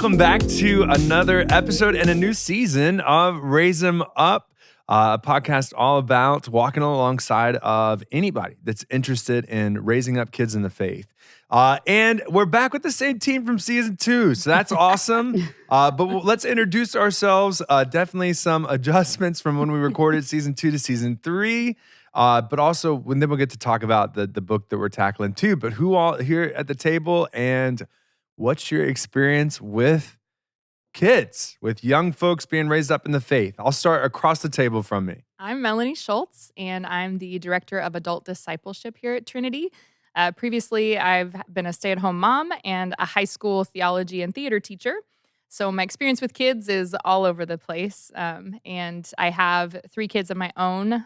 welcome back to another episode and a new season of Raise 'Em Up, a podcast all about walking alongside of anybody that's interested in raising up kids in the faith. And we're back with the same team from season 2, so that's awesome. But let's introduce ourselves. Definitely some adjustments from when we recorded season 2 to season 3. But also, then we'll get to talk about the book that we're tackling too. But who all here at the table, and what's your experience with kids, with young folks being raised up in the faith? I'll start across the table from me. I'm Melanie Schultz, and I'm the Director of Adult Discipleship here at Trinity. Previously, I've been a stay-at-home mom and a high school theology and theater teacher. So my experience with kids is all over the place. And I have 3 kids of my own,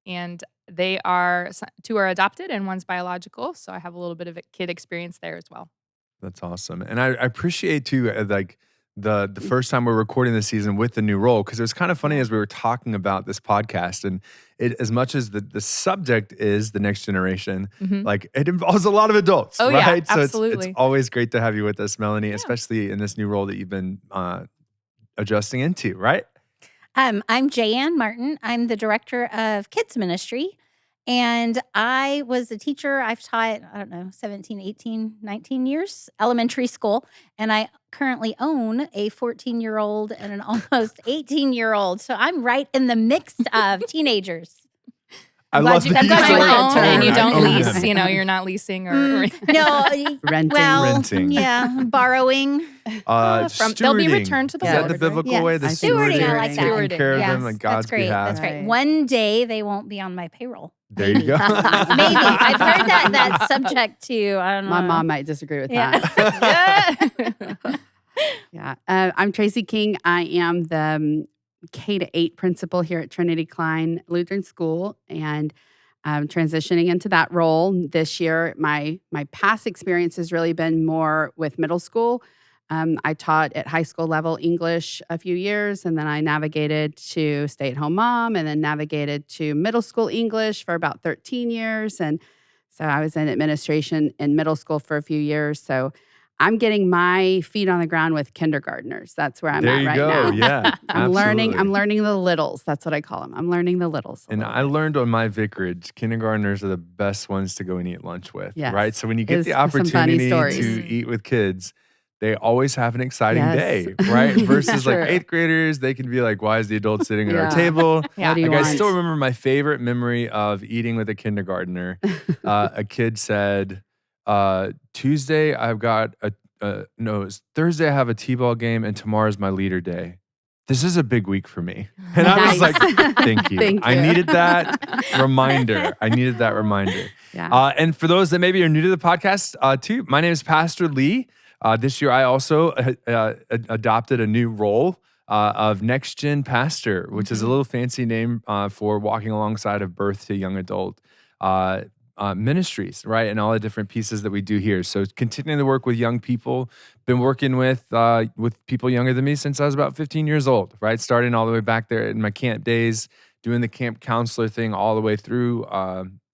and two are adopted and one's biological. So I have a little bit of a kid experience there as well. That's awesome. And I appreciate too, the first time we're recording this season with the new role, because it was kind of funny as we were talking about this podcast, and it, as much as the subject is the next generation, like it involves a lot of adults, Oh, right? yeah, So absolutely. it's always great to have you with us, Melanie, especially in this new role that you've been adjusting into, right? I'm Jayanne Martin. I'm the Director of Kids Ministry. And I was a teacher. I've taught, 17, 18, 19 years, elementary school. And I currently own a 14-year-old and an almost 18-year-old. So I'm right in the mix of teenagers. I'm glad I'm glad you own and you don't own lease. them. You know, you're not leasing or No, Renting. Renting. Yeah, borrowing. they'll be returned to the Is Lord. that the biblical Yeah. way? The Stewarding, I like that. Taking care of Yes, them on God's that's great. behalf. That's great. Right. One day they won't be on my payroll. There you go. Maybe. I've heard that subject too. I don't know. My mom might disagree with Yeah. that. Yeah. I'm Tracy King. I am the K-8 principal here at Trinity Klein Lutheran School, and I'm transitioning into that role this year. My past experience has really been more with middle school. I taught at high school level English a few years, and then I navigated to stay-at-home mom, and then navigated to middle school English for about 13 years. And so I was in administration in middle school for a few years. So I'm getting my feet on the ground with kindergartners. That's where I'm There at you right go. now. Yeah. I'm absolutely. learning the littles. That's what I call them. I'm learning the littles. a And little I bit. learned on my vicarage, kindergartners are the best ones to go and eat lunch with, Yes. right? So when you get There's the some funny opportunity stories. to eat with kids, they always have an exciting Yes. day, right? Versus like True. 8th graders, they can be like, why is the adult sitting at our Yeah. table? Yeah. What do you Like I want? still remember my favorite memory of eating with a kindergartner. A kid said, Tuesday I've got it's Thursday I have a t-ball game and tomorrow's my leader day. This is a big week for me. And I was Nice. like, thank you. Thank I you. needed that reminder. Yeah. And for those that maybe are new to the podcast too, my name is Pastor Lee. This year I also adopted a new role of Next Gen Pastor, which is a little fancy name for walking alongside of birth to young adult ministries, right? And all the different pieces that we do here. So continuing to work with young people, been working with people younger than me since I was about 15 years old, right? Starting all the way back there in my camp days, doing the camp counselor thing all the way through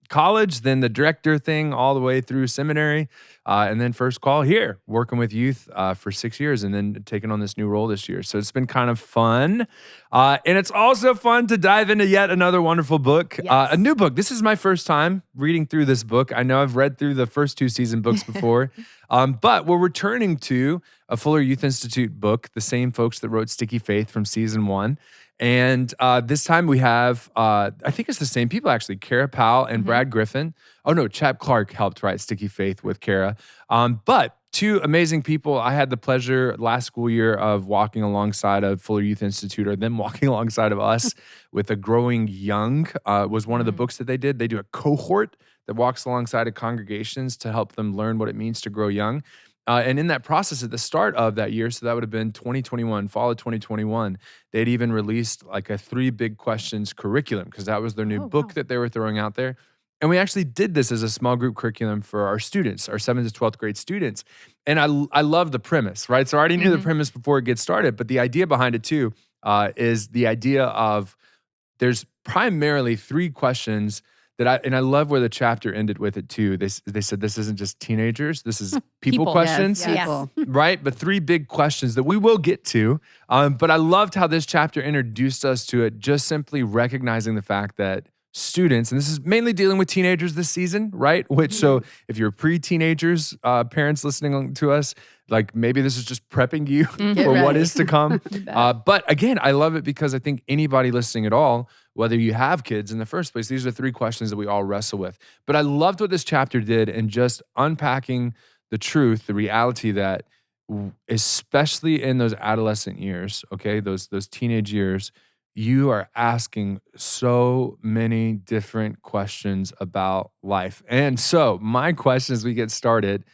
college, then the director thing all the way through seminary, and then first call here, working with youth for 6 years, and then taking on this new role this year. So it's been kind of fun. And it's also fun to dive into yet another wonderful book, Yes. a new book. This is my first time reading through this book. I know I've read through the first 2 season books before, but we're returning to a Fuller Youth Institute book, the same folks that wrote Sticky Faith from season 1. And this time we have, I think it's the same people actually, Kara Powell and Brad Griffin. Oh no, Chap Clark helped write Sticky Faith with Kara. But 2 amazing people. I had the pleasure last school year of walking alongside of Fuller Youth Institute, or them walking alongside of us with a Growing Young was one of the books that they did. They do a cohort that walks alongside of congregations to help them learn what it means to grow young. And in that process, at the start of that year, so that would have been 2021, fall of 2021, they'd even released like a 3 big questions curriculum, because that was their new book that they were throwing out there. And we actually did this as a small group curriculum for our students, our 7th to 12th grade students. And I love the premise, right? So I already knew the premise before it gets started, but the idea behind it too is the idea of there's primarily 3 questions I love where the chapter ended with it too. They said this isn't just teenagers, this is people People. questions. Yes, Yes. people. Right? But three big questions that we will get to. But I loved how this chapter introduced us to it, just simply recognizing the fact that students, and this is mainly dealing with teenagers this season, right? Which, so if you're pre-teenagers, parents listening to us, like maybe this is just prepping you Get for what ready. is to come. You bet. But again, I love it because I think anybody listening at all, whether you have kids in the first place, these are three questions that we all wrestle with. But I loved what this chapter did in just unpacking the truth, the reality that especially in those adolescent years, okay, those teenage years, you are asking so many different questions about life. And so my question as we get started,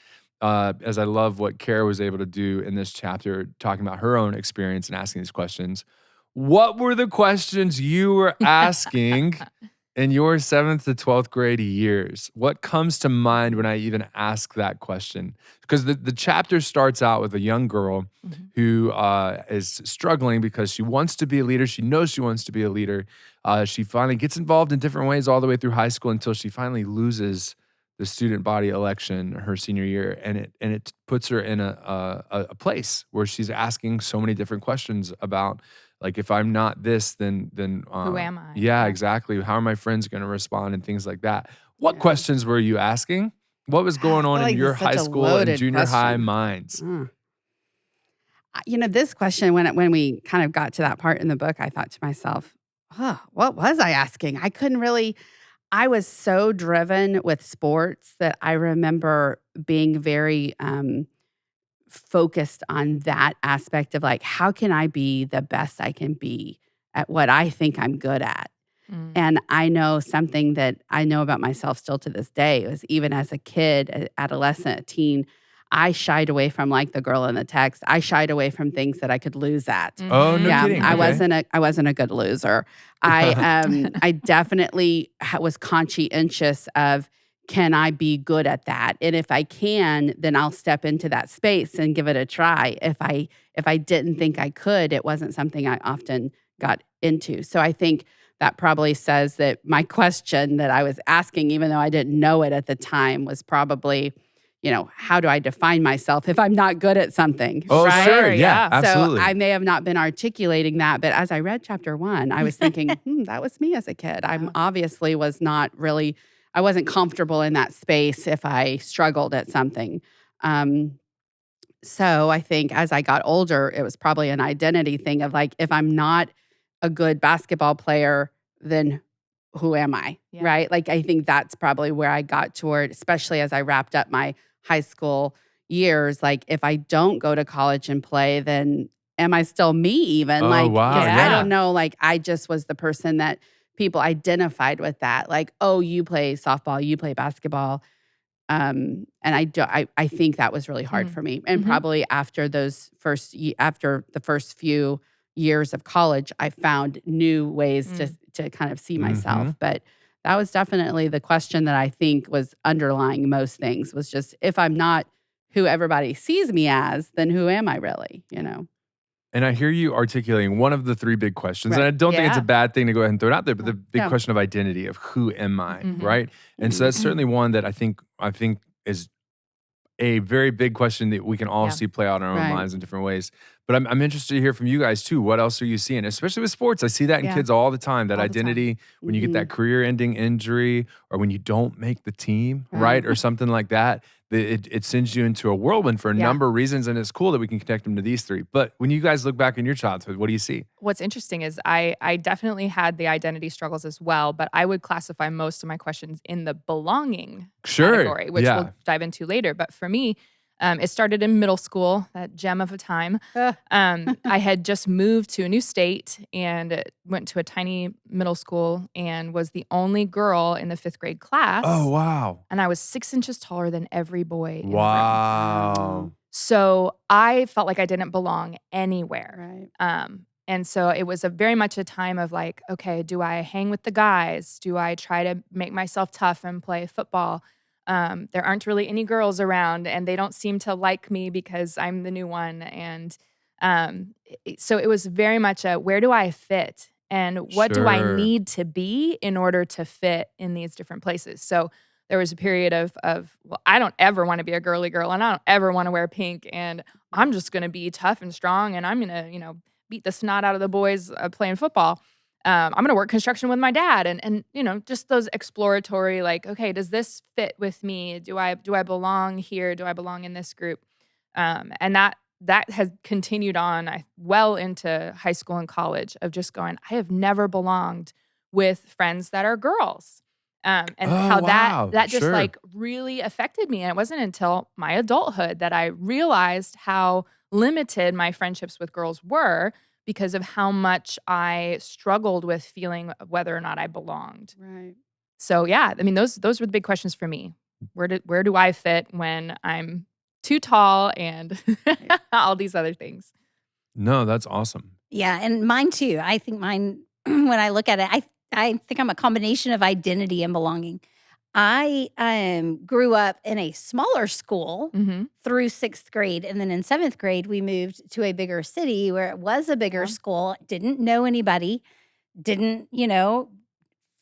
as I love what Kara was able to do in this chapter, talking about her own experience and asking these questions. What were the questions you were asking in your 7th to 12th grade years? What comes to mind when I even ask that question? Because the chapter starts out with a young girl who is struggling because she wants to be a leader. She knows she wants to be a leader. She finally gets involved in different ways all the way through high school until she finally loses the student body election her senior year, and it puts her in a place where she's asking so many different questions about, like, if I'm not this, then Who am I? Yeah, exactly. How are my friends going to respond and things like that? What Yeah. questions were you asking? What was going on feel like in your it's such high a school and loaded junior high question. minds? This question, when we kind of got to that part in the book, I thought to myself, what was I asking? I was so driven with sports that I remember being very focused on that aspect of, like, how can I be the best I can be at what I think I'm good at? Mm. And I know something that I know about myself still to this day was, even as a kid, adolescent, a teen, I shied away from, like, the girl in the text. I shied away from things that I could lose at. Oh, no Yeah, kidding. I Okay. wasn't a good loser. I definitely was conscientious of, can I be good at that? And if I can, then I'll step into that space and give it a try. If I didn't think I could, it wasn't something I often got into. So I think that probably says that my question that I was asking, even though I didn't know it at the time, was probably, how do I define myself if I'm not good at something? Oh, right? sure. Yeah, Yeah. absolutely. So I may have not been articulating that, but as I read chapter 1, I was thinking, that was me as a kid. I obviously I wasn't comfortable in that space if I struggled at something. So I think as I got older, it was probably an identity thing of, like, if I'm not a good basketball player, then who am I? Yeah. Right? Like, I think that's probably where I got toward, especially as I wrapped up my high school years. Like, if I don't go to college and play, then am I still me even? Oh, Like, wow, 'cause I yeah. don't know. Like, I just was the person that people identified with that. Like, oh, you play softball, you play basketball. And I think that was really hard for me. And Mhm. probably after after the first few years of college, I found new ways to kind of see myself. Mhm. But that was definitely the question that I think was underlying most things, was just, if I'm not who everybody sees me as, then who am I really? And I hear you articulating one of the three big questions. And Right. I don't think it's a Yeah. bad thing to go ahead and throw it out there, but the big Yeah. question of identity, of who am I, Mhm. right? And so that's certainly one that I think is a very big question that we can all Yeah. see play out in our own Right. lives in different ways. But I'm interested to hear from you guys too. What else are you seeing, especially with sports? I see that in Yeah. kids all the time. That All the time. identity when you get that career-ending injury, or when you don't make the team, right, Right. or something like that. It sends you into a whirlwind for a Yeah. number of reasons, and it's cool that we can connect them to these three. But when you guys look back in your childhood, what do you see? What's interesting is I definitely had the identity struggles as well, but I would classify most of my questions in the belonging Sure. category, which Yeah. we'll dive into later. But for me, it started in middle school, that gem of a time. Ugh. I had just moved to a new state and went to a tiny middle school and was the only girl in the 5th grade class. Oh, wow. And I was 6 inches taller than every boy in the room. Wow. So I felt like I didn't belong anywhere. Right. And so it was very much a time of, like, okay, do I hang with the guys? Do I try to make myself tough and play football? There aren't really any girls around, and they don't seem to like me because I'm the new one. And so it was very much a, where do I fit? and what do I Sure. need to be in order to fit in these different places. So there was a period of well, I don't ever want to be a girly girl, and I don't ever want to wear pink, and I'm just going to be tough and strong, and I'm going to, beat the snot out of the boys playing football. I'm going to work construction with my dad, and just those exploratory, like, okay, does this fit with me? Do I belong here? Do I belong in this group? And that has continued on well into high school and college, of just going, I have never belonged with friends that are girls. And Oh, how wow. that just Sure. like really affected me. And it wasn't until my adulthood that I realized how limited my friendships with girls were, because of how much I struggled with feeling whether or not I belonged. Right. So yeah, I mean, those were the big questions for me. Where do I fit when I'm too tall and all these other things? No, that's awesome. Yeah, and mine too. I think mine, when I look at it, I think I'm a combination of identity and belonging. I grew up in a smaller school Mm-hmm. through 6th grade. And then in 7th grade, we moved to a bigger city where it was a bigger Yeah. school, didn't know anybody, didn't,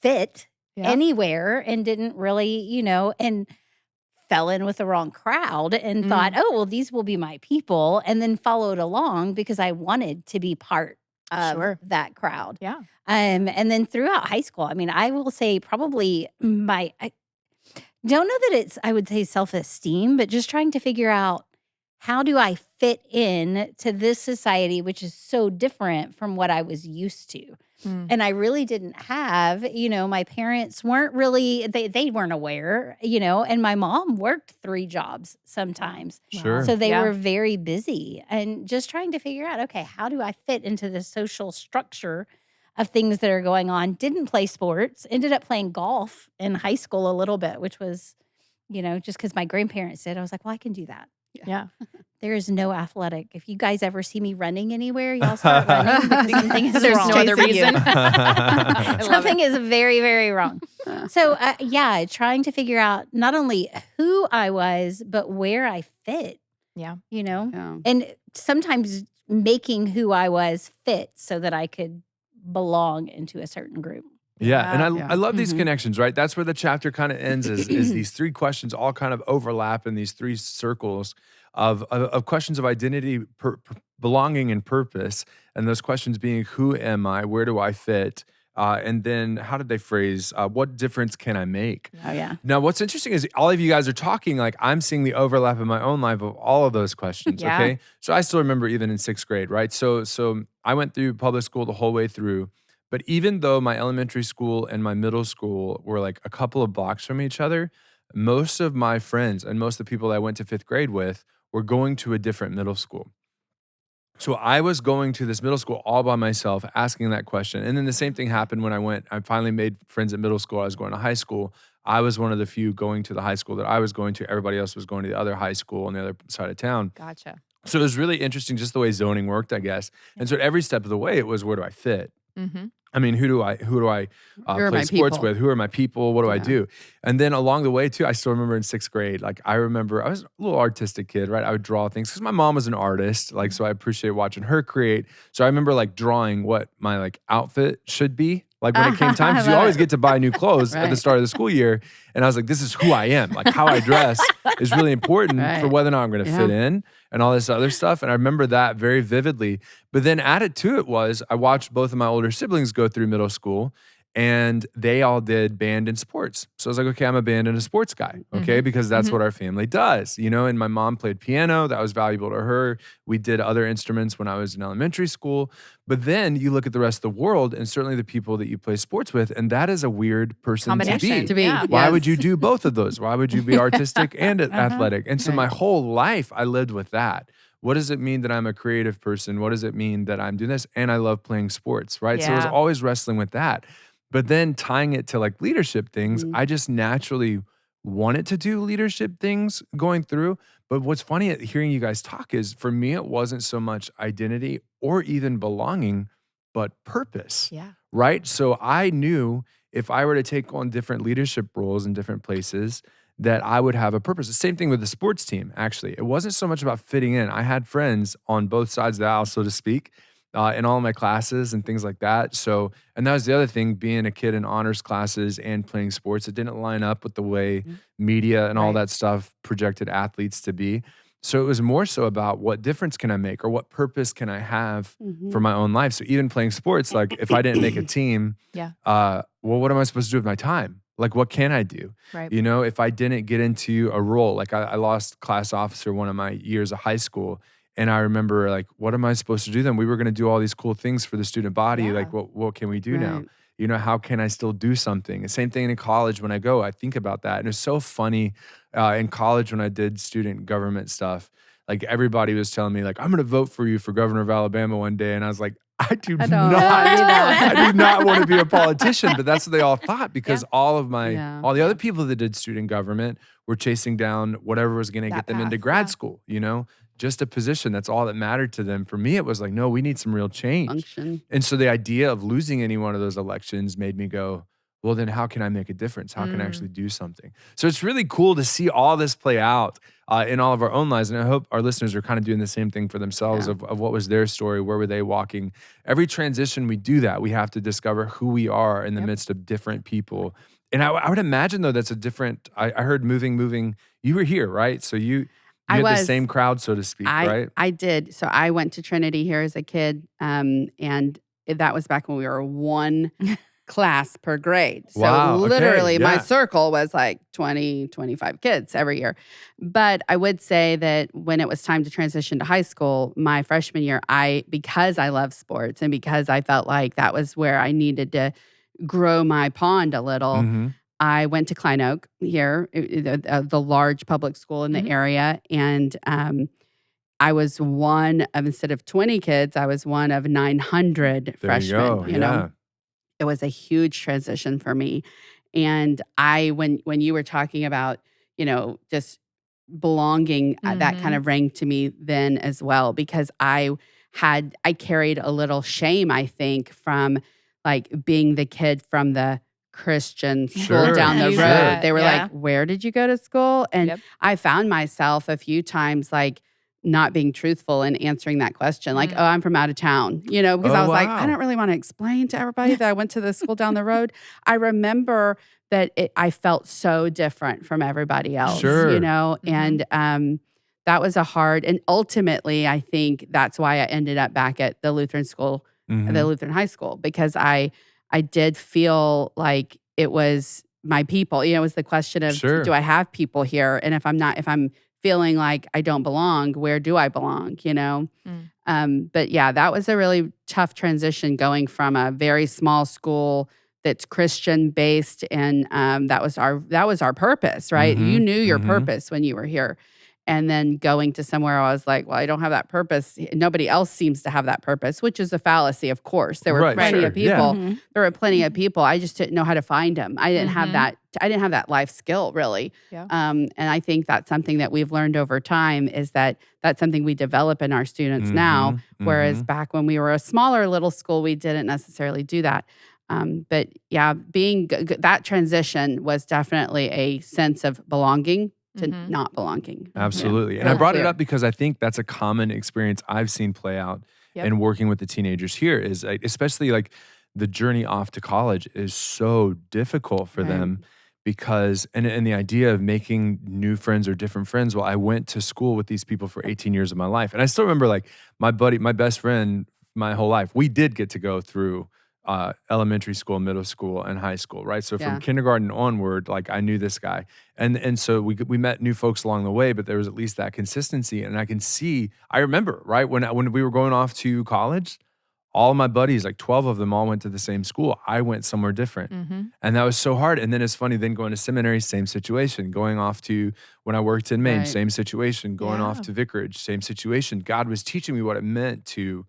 fit Yeah. anywhere, and didn't really, and fell in with the wrong crowd and Mm. thought, oh, well, these will be my people. And then followed along because I wanted to be part of Sure. that crowd. Yeah. And then throughout high school, I mean, I will say probably I don't know that it's, I would say, self-esteem, but just trying to figure out, how do I fit in to this society, which is so different from what I was used to? Mm. And I really didn't have, my parents weren't really, they weren't aware, and my mom worked 3 jobs sometimes. Sure. So they Yeah. were very busy, and just trying to figure out, okay, how do I fit into the social structure of things that are going on? Didn't play sports, ended up playing golf in high school a little bit, which was, just because my grandparents did. I was like, well, I can do that. Yeah. There is no athletic. If you guys ever see me running anywhere, y'all start running, because something is There's wrong. no other Chasing you. reason. I love Something it. is very, very wrong. So, yeah, trying to figure out not only who I was, but where I fit, Yeah. Yeah. and sometimes making who I was fit so that I could belong into a certain group. Yeah, and Yeah. I love these Mhm. connections, right? That's where the chapter kind of ends, is these 3 questions all kind of overlap in these 3 circles of questions of identity, belonging, and purpose. And those questions being, who am I? Where do I fit? And then how did they phrase, what difference can I make? Oh, yeah. Now, what's interesting is all of you guys are talking, like I'm seeing the overlap in my own life of all of those questions. Yeah. Okay. So I still remember even in 6th grade, right? So I went through public school the whole way through. But even though my elementary school and my middle school were like a couple of blocks from each other, most of my friends and most of the people I went to 5th grade with were going to a different middle school. So I was going to this middle school all by myself, asking that question. And then the same thing happened when I finally made friends at middle school. I was going to high school. I was one of the few going to the high school that I was going to. Everybody else was going to the other high school on the other side of town. Gotcha. So it was really interesting just the way zoning worked, I guess. And so at every step of the way, it was, where do I fit? Mm-hmm. I mean, who do I Who are play my sports people? with? Who are my people? What do I Yeah. do? And then along the way too, I still remember in 6th grade, like I remember I was a little artistic kid, right? I would draw things because my mom was an artist, like, so I appreciate watching her create. So I remember like drawing what my like outfit should be, like when it came time, because you I love always it. get to buy new clothes at the Right. start of the school year. And I was like, this is who I am. Like how I dress is really important for Right. whether or not I'm going to Yeah. fit in and all this other stuff. And I remember that very vividly. But then added to it was I watched both of my older siblings go through middle school, and they all did band and sports. So I was like, okay, I'm a band and a sports guy, okay? Because that's Mhm. what our family does, and my mom played piano. That was valuable to her. We did other instruments when I was in elementary school. But then you look at the rest of the world and certainly the people that you play sports with, and that is a weird person to Combination. be. To be. Yeah. Why Yes. would you do both of those? Why would you be artistic and athletic? And so my Right. whole life I lived with that. What does it mean that I'm a creative person? What does it mean that I'm doing this? And I love playing sports, right? So I was Yeah. always wrestling with that. But then tying it to like leadership things, Mhm. I just naturally wanted to do leadership things going through. But what's funny at hearing you guys talk is, for me, it wasn't so much identity or even belonging, but purpose, Yeah. right? So I knew if I were to take on different leadership roles in different places, that I would have a purpose. The same thing with the sports team, actually. It wasn't so much about fitting in. I had friends on both sides of the aisle, so to speak, in all of my classes and things like that. So, and that was the other thing, being a kid in honors classes and playing sports, it didn't line up with the way media and all Right. that stuff projected athletes to be. So it was more so about what difference can I make, or what purpose can I have Mhm. for my own life. So even playing sports, like if I didn't make a team, Yeah. well, what am I supposed to do with my time? Like, what can I do? Right. You know, if I didn't get into a role, like I lost class officer one of my years of high school. And I remember, like, what am I supposed to do then? We were going to do all these cool things for the student body. Yeah. Like, what can we do now? Right. You know, how can I still do something? The same thing in college. When I go, I think about that. And it's so funny in college when I did student government stuff. Like, everybody was telling me, like, I'm going to vote for you for governor of Alabama one day. And I was like, I do I not. don't wanna do that. I do not want to be a politician. But that's what they all thought, because all of Yeah. all the other people that did student government were chasing down whatever was going to That get them into path, grad yeah. school, you know, just a position. That's all that mattered to them. For me, it was like, no, we need some real change. Function. And so the idea of losing any one of those elections made me go, well, then how can I make a difference? How can I actually do something? So it's really cool to see all this play out in all of our own lives. And I hope our listeners are kind of doing the same thing for themselves Yeah. of what was their story, where were they walking. Every transition we do that, we have to discover who we are in the Yep. midst of different people. And I would imagine, though, that's a different, I heard moving, you were here, right? So you I had the was. same crowd, so to speak, right? I did. So I went to Trinity here as a kid, and that was back when we were one class per grade. So Wow, okay, literally my yeah. circle was like 20, 25 kids every year. But I would say that when it was time to transition to high school, my freshman year, because I love sports and because I felt like that was where I needed to grow my pond a little, Mhm. I went to Klein Oak here, the large public school in the Mhm. area, and I was one of, instead of 20 kids, I was one of 900 There freshmen. you go. You Yeah. know, it was a huge transition for me. And when you were talking about, just belonging, that kind Mhm. of rang to me then as well, because I carried a little shame, I think, from like being the kid from the Christian school Sure, down the Sure. road. They were Yeah. like, "Where did you go to school?" And Yep. I found myself a few times like not being truthful in answering that question, like, Mm. "Oh, I'm from out of town," because I Oh, was like, wow. I don't really want to explain to everybody that I went to the school down the road. I remember that I felt so different from everybody else, Sure. and that was and ultimately, I think that's why I ended up back at the Lutheran school, the Mhm. Lutheran high school, because I did feel like it was my people. It was the question of, Sure. do I have people here? And if I'm feeling like I don't belong, where do I belong? But yeah, that was a really tough transition, going from a very small school that's Christian based, and that was our purpose, right? You Mhm, knew your mhm. purpose when you were here. And then going to somewhere I was like, well, I don't have that purpose. Nobody else seems to have that purpose, which is a fallacy, of course. There were Right, plenty sure, of yeah. people. Mhm. There were plenty of people. I just didn't know how to find them. I didn't have Mhm. that. I didn't have that life skill, really. Yeah. And I think that's something that we've learned over time, is that that's something we develop in our students now. Mhm, Whereas mhm. back when we were a smaller little school, we didn't necessarily do that. But yeah, that transition was definitely a sense of belonging to Mhm. not belonging. Absolutely. And Real I brought it clear. up because I think that's a common experience I've seen play out Yep. in working with the teenagers here, is like, especially like the journey off to college is so difficult for Right. them, because and the idea of making new friends or different friends. Well, I went to school with these people for 18 years of my life. And I still remember, like, my best friend my whole life, we did get to go through elementary school, middle school, and high school, right? So from Yeah. kindergarten onward, like, I knew this guy, and so we met new folks along the way, but there was at least that consistency. And I remember, right, when we were going off to college, all of my buddies, like 12 of them, all went to the same school. I went somewhere different, Mhm. and that was so hard. And then it's funny, then going to seminary, same situation. Going off to when I worked in Maine, Right. same situation. Going off Yeah. to vicarage, same situation. God was teaching me what it meant to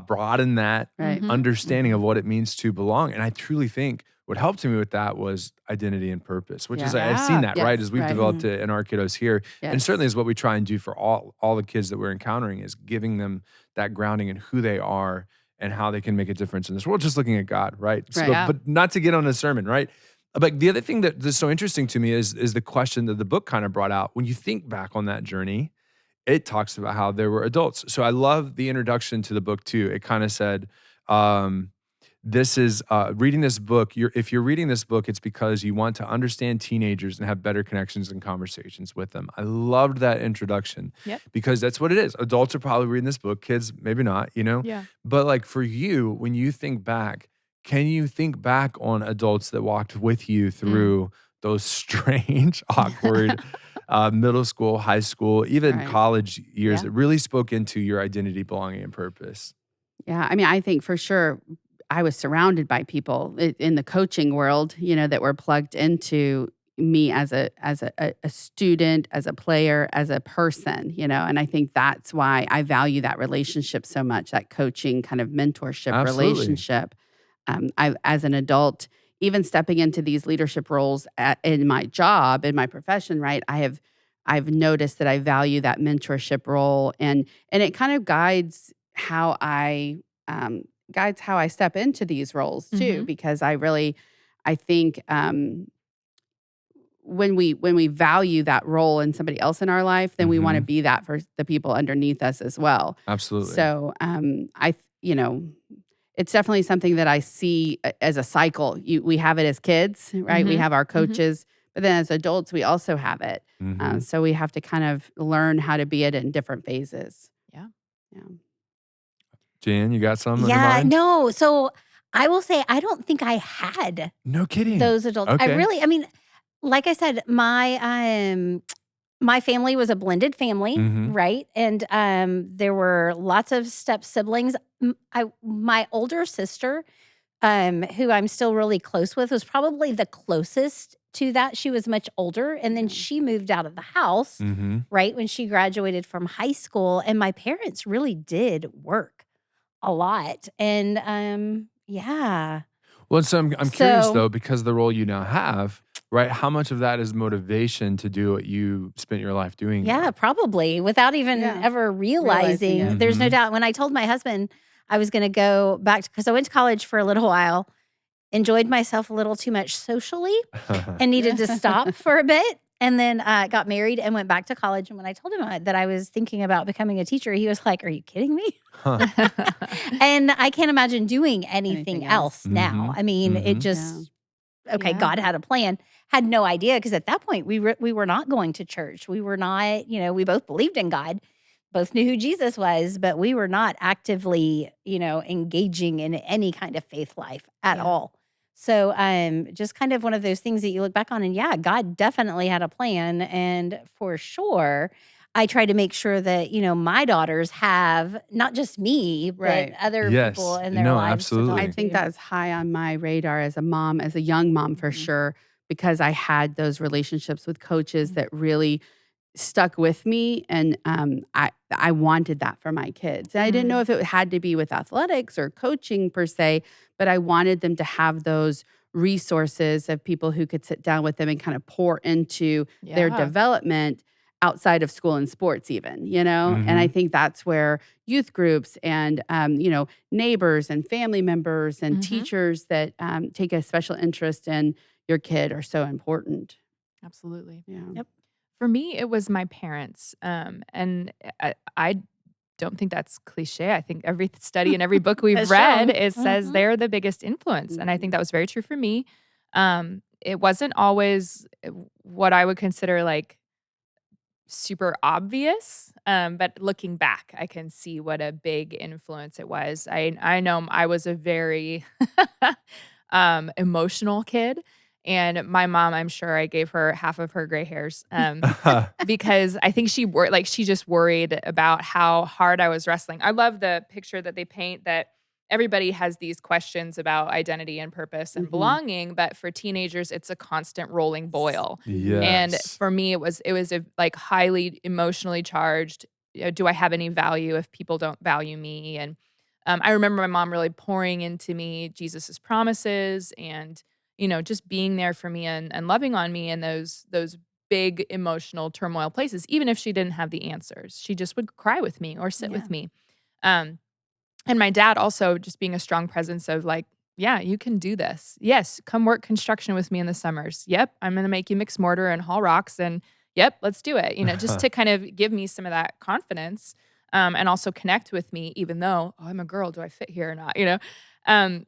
broaden that Right. Mhm. understanding of what it means to belong. And I truly think what helped me with that was identity and purpose, which is, Yeah. I've seen that, Yes, right, as we've right. developed it in our kiddos here. And Yes. certainly is what we try and do for all the kids that we're encountering, is giving them that grounding in who they are and how they can make a difference in this world, just looking at God, right? So, Right. Yeah. but not to get on a sermon, right? But the other thing that's so interesting to me is the question that the book kind of brought out. When you think back on that journey, it talks about how there were adults. So I love the introduction to the book too. It kind of said, this is reading this book. If you're reading this book, it's because you want to understand teenagers and have better connections and conversations with them. I loved that introduction because that's what it is. Adults are probably reading this book, kids maybe not, Yeah. But like for you, when you think back, can you think back on adults that walked with you through those strange, awkward middle school, high school, even college years that really spoke into your identity, belonging, and purpose? Yeah, I mean, I think for sure I was surrounded by people in the coaching world, that were plugged into me as a student, as a player, as a person, and I think that's why I value that relationship so much, that coaching kind of mentorship relationship. As an adult, even stepping into these leadership roles in my job, in my profession, right? I've noticed that I value that mentorship role, and it kind of guides how I step into these roles too, because I think when we value that role in somebody else in our life, then we want to be that for the people underneath us as well. Absolutely. So it's definitely something that I see as a cycle. We have it as kids, right? We have our coaches, but then as adults, we also have it. So we have to kind of learn how to be it in different phases. Yeah. Jan, you got some in your mind? No. So I will say, I don't think I had No kidding. those adults. Okay. Like I said, my family was a blended family, right? And there were lots of step siblings. My older sister, who I'm still really close with, was probably the closest to that. She was much older, and then she moved out of the house, right, when she graduated from high school. And my parents really did work a lot. And Well, so I'm curious though, because of the role you now have, right? How much of that is motivation to do what you spent your life doing? Yeah, probably without even ever realizing. it. There's no doubt. When I told my husband I was going to go back, because I went to college for a little while, enjoyed myself a little too much socially and needed to stop for a bit. And then got married and went back to college. And when I told him that I was thinking about becoming a teacher, he was like, "Are you kidding me?" And I can't imagine doing anything else now. I mean, it just, God had a plan. Had no idea, because at that point we were not going to church. We were not, we both believed in God, both knew who Jesus was, but we were not actively, engaging in any kind of faith life at all. So just kind of one of those things that you look back on, and God definitely had a plan. And for sure, I try to make sure that, my daughters have not just me, but other people in their lives. Absolutely. I think that's high on my radar as a mom, as a young mom for sure, because I had those relationships with coaches that really stuck with me, and I wanted that for my kids. And I didn't know if it had to be with athletics or coaching per se, but I wanted them to have those resources of people who could sit down with them and kind of pour into their development outside of school and sports even, And I think that's where youth groups and, neighbors and family members and teachers that take a special interest in your kid are so important. Absolutely. Yeah. Yep. For me, it was my parents. And I don't think that's cliche. I think every study and every book we've read, it says they're the biggest influence. And I think that was very true for me. It wasn't always what I would consider like super obvious. But looking back, I can see what a big influence it was. I know I was a very emotional kid. And my mom, I'm sure I gave her half of her gray hairs because I think she just worried about how hard I was wrestling. I love the picture that they paint that everybody has these questions about identity and purpose and belonging, but for teenagers, it's a constant rolling boil. Yes. And for me, it was a like highly emotionally charged. Do I have any value if people don't value me? And I remember my mom really pouring into me Jesus's promises and just being there for me and loving on me in those big emotional turmoil places, even if she didn't have the answers. She just would cry with me or sit with me. And my dad also just being a strong presence of like, yeah, you can do this. Yes, come work construction with me in the summers. Yep, I'm going to make you mix mortar and haul rocks and, yep, let's do it. Just to kind of give me some of that confidence, and also connect with me, even though, oh, I'm a girl, do I fit here or not?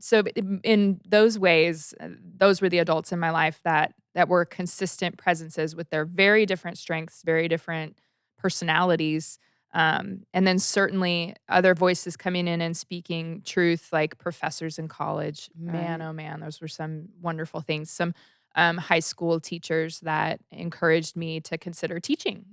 So in those ways, those were the adults in my life that were consistent presences with their very different strengths, very different personalities. And then certainly other voices coming in and speaking truth, like professors in college. Man, Right. oh man, those were some wonderful things. Some high school teachers that encouraged me to consider teaching,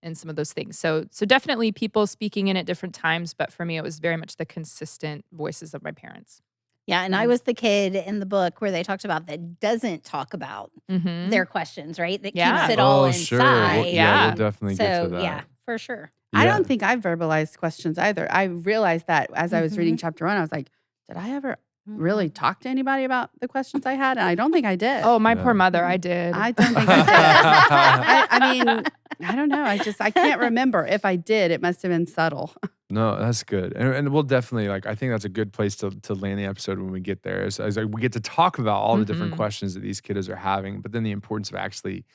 and some of those things. So definitely people speaking in at different times, but for me, it was very much the consistent voices of my parents. Yeah, and I Yeah. was the kid in the book where they talked about that doesn't talk about Mm-hmm. their questions, right? That Yeah. keeps it all Oh, sure. inside. Yeah, we'll Yeah. definitely get to So that. yeah, for sure. I Yeah. don't think I've verbalized questions either. I realized that as I was reading Mhm. chapter 1, I was like, did I ever Mm-hmm. really talk to anybody about the questions I had? And I don't think I did. Oh, my Yeah. poor mother, I did. I don't think I did. I mean, I don't know. I can't remember. If I did, it must have been subtle. No, that's good. And we'll definitely I think that's a good place to land the episode when we get there. As like we get to talk about all the different Mhm. questions that these kiddos are having, but then the importance of actually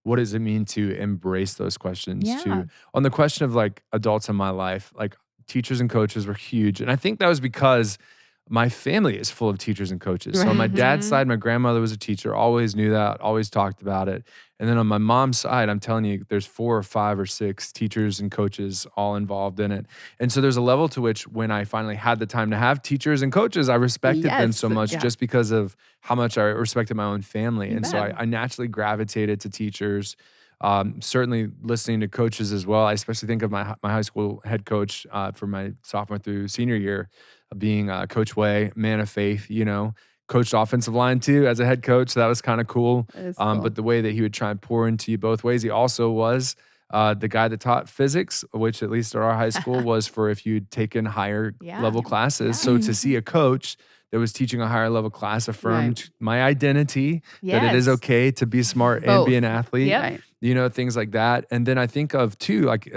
what does it mean to embrace those questions Yeah. too. On the question of like adults in my life, like teachers and coaches were huge. And I think that was because my family is full of teachers and coaches. So on my dad's Mhm. side, my grandmother was a teacher, always knew that, always talked about it. And then on my mom's side, I'm telling you, there's 4 or 5 or 6 teachers and coaches all involved in it. And so there's a level to which when I finally had the time to have teachers and coaches, I respected them so Yes, much yeah. just because of how much I respected my own family. You And so bet. I naturally gravitated to teachers. Certainly listening to coaches as well. I especially think of my high school head coach for my sophomore through senior year, being Coach Way, man of faith. Coached offensive line too as a head coach. So that was kind of cool. That is cool. But the way that he would try and pour into you both ways, he also was the guy that taught physics, which at least at our high school was for if you'd taken higher Yeah. level classes. Yeah. So to see a coach that was teaching a higher level class affirmed my identity that it is Yes. okay to be smart and be Both. an athlete. Yep. Right. Things like that. And then I think of too, like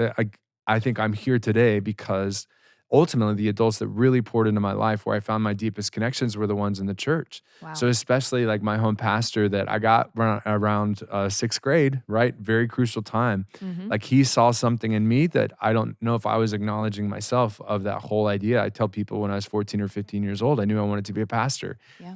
I think I'm here today because ultimately the adults that really poured into my life where I found my deepest connections were the ones in the church. Wow. So especially like my home pastor that I got around 6th grade, right? Very crucial time. Mhm. Like he saw something in me that I don't know if I was acknowledging myself of that whole idea. I tell people when I was 14 or 15 years old, I knew I wanted to be a pastor. Yeah.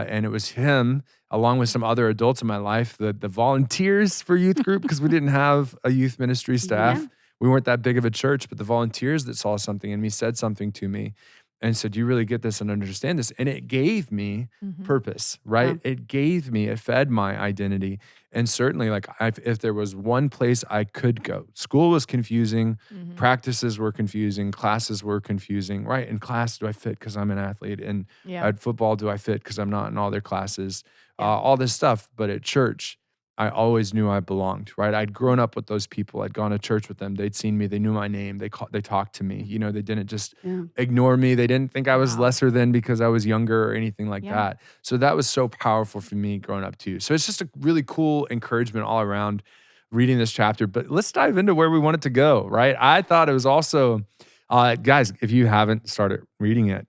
And it was him, along with some other adults in my life, the volunteers for youth group, because we didn't have a youth ministry staff. Yeah. We weren't that big of a church, but the volunteers that saw something in me said something to me and said, you really get this and understand this. And it gave me Mhm. purpose, right? It fed my identity. And certainly, like, if there was one place I could go, school was confusing, Mhm. practices were confusing, classes were confusing, right? In class, do I fit because I'm an athlete? And Yeah. at football, do I fit because I'm not in all their classes? Yeah. All this stuff. But at church, I always knew I belonged, right? I'd grown up with those people. I'd gone to church with them. They'd seen me. They knew my name. They talked to me. They didn't just Yeah. ignore me. They didn't think I was Wow. lesser than because I was younger or anything like Yeah. that. So that was so powerful for me growing up too. So it's just a really cool encouragement all around reading this chapter. But let's dive into where we want it to go, right? I thought it was also, guys, if you haven't started reading it,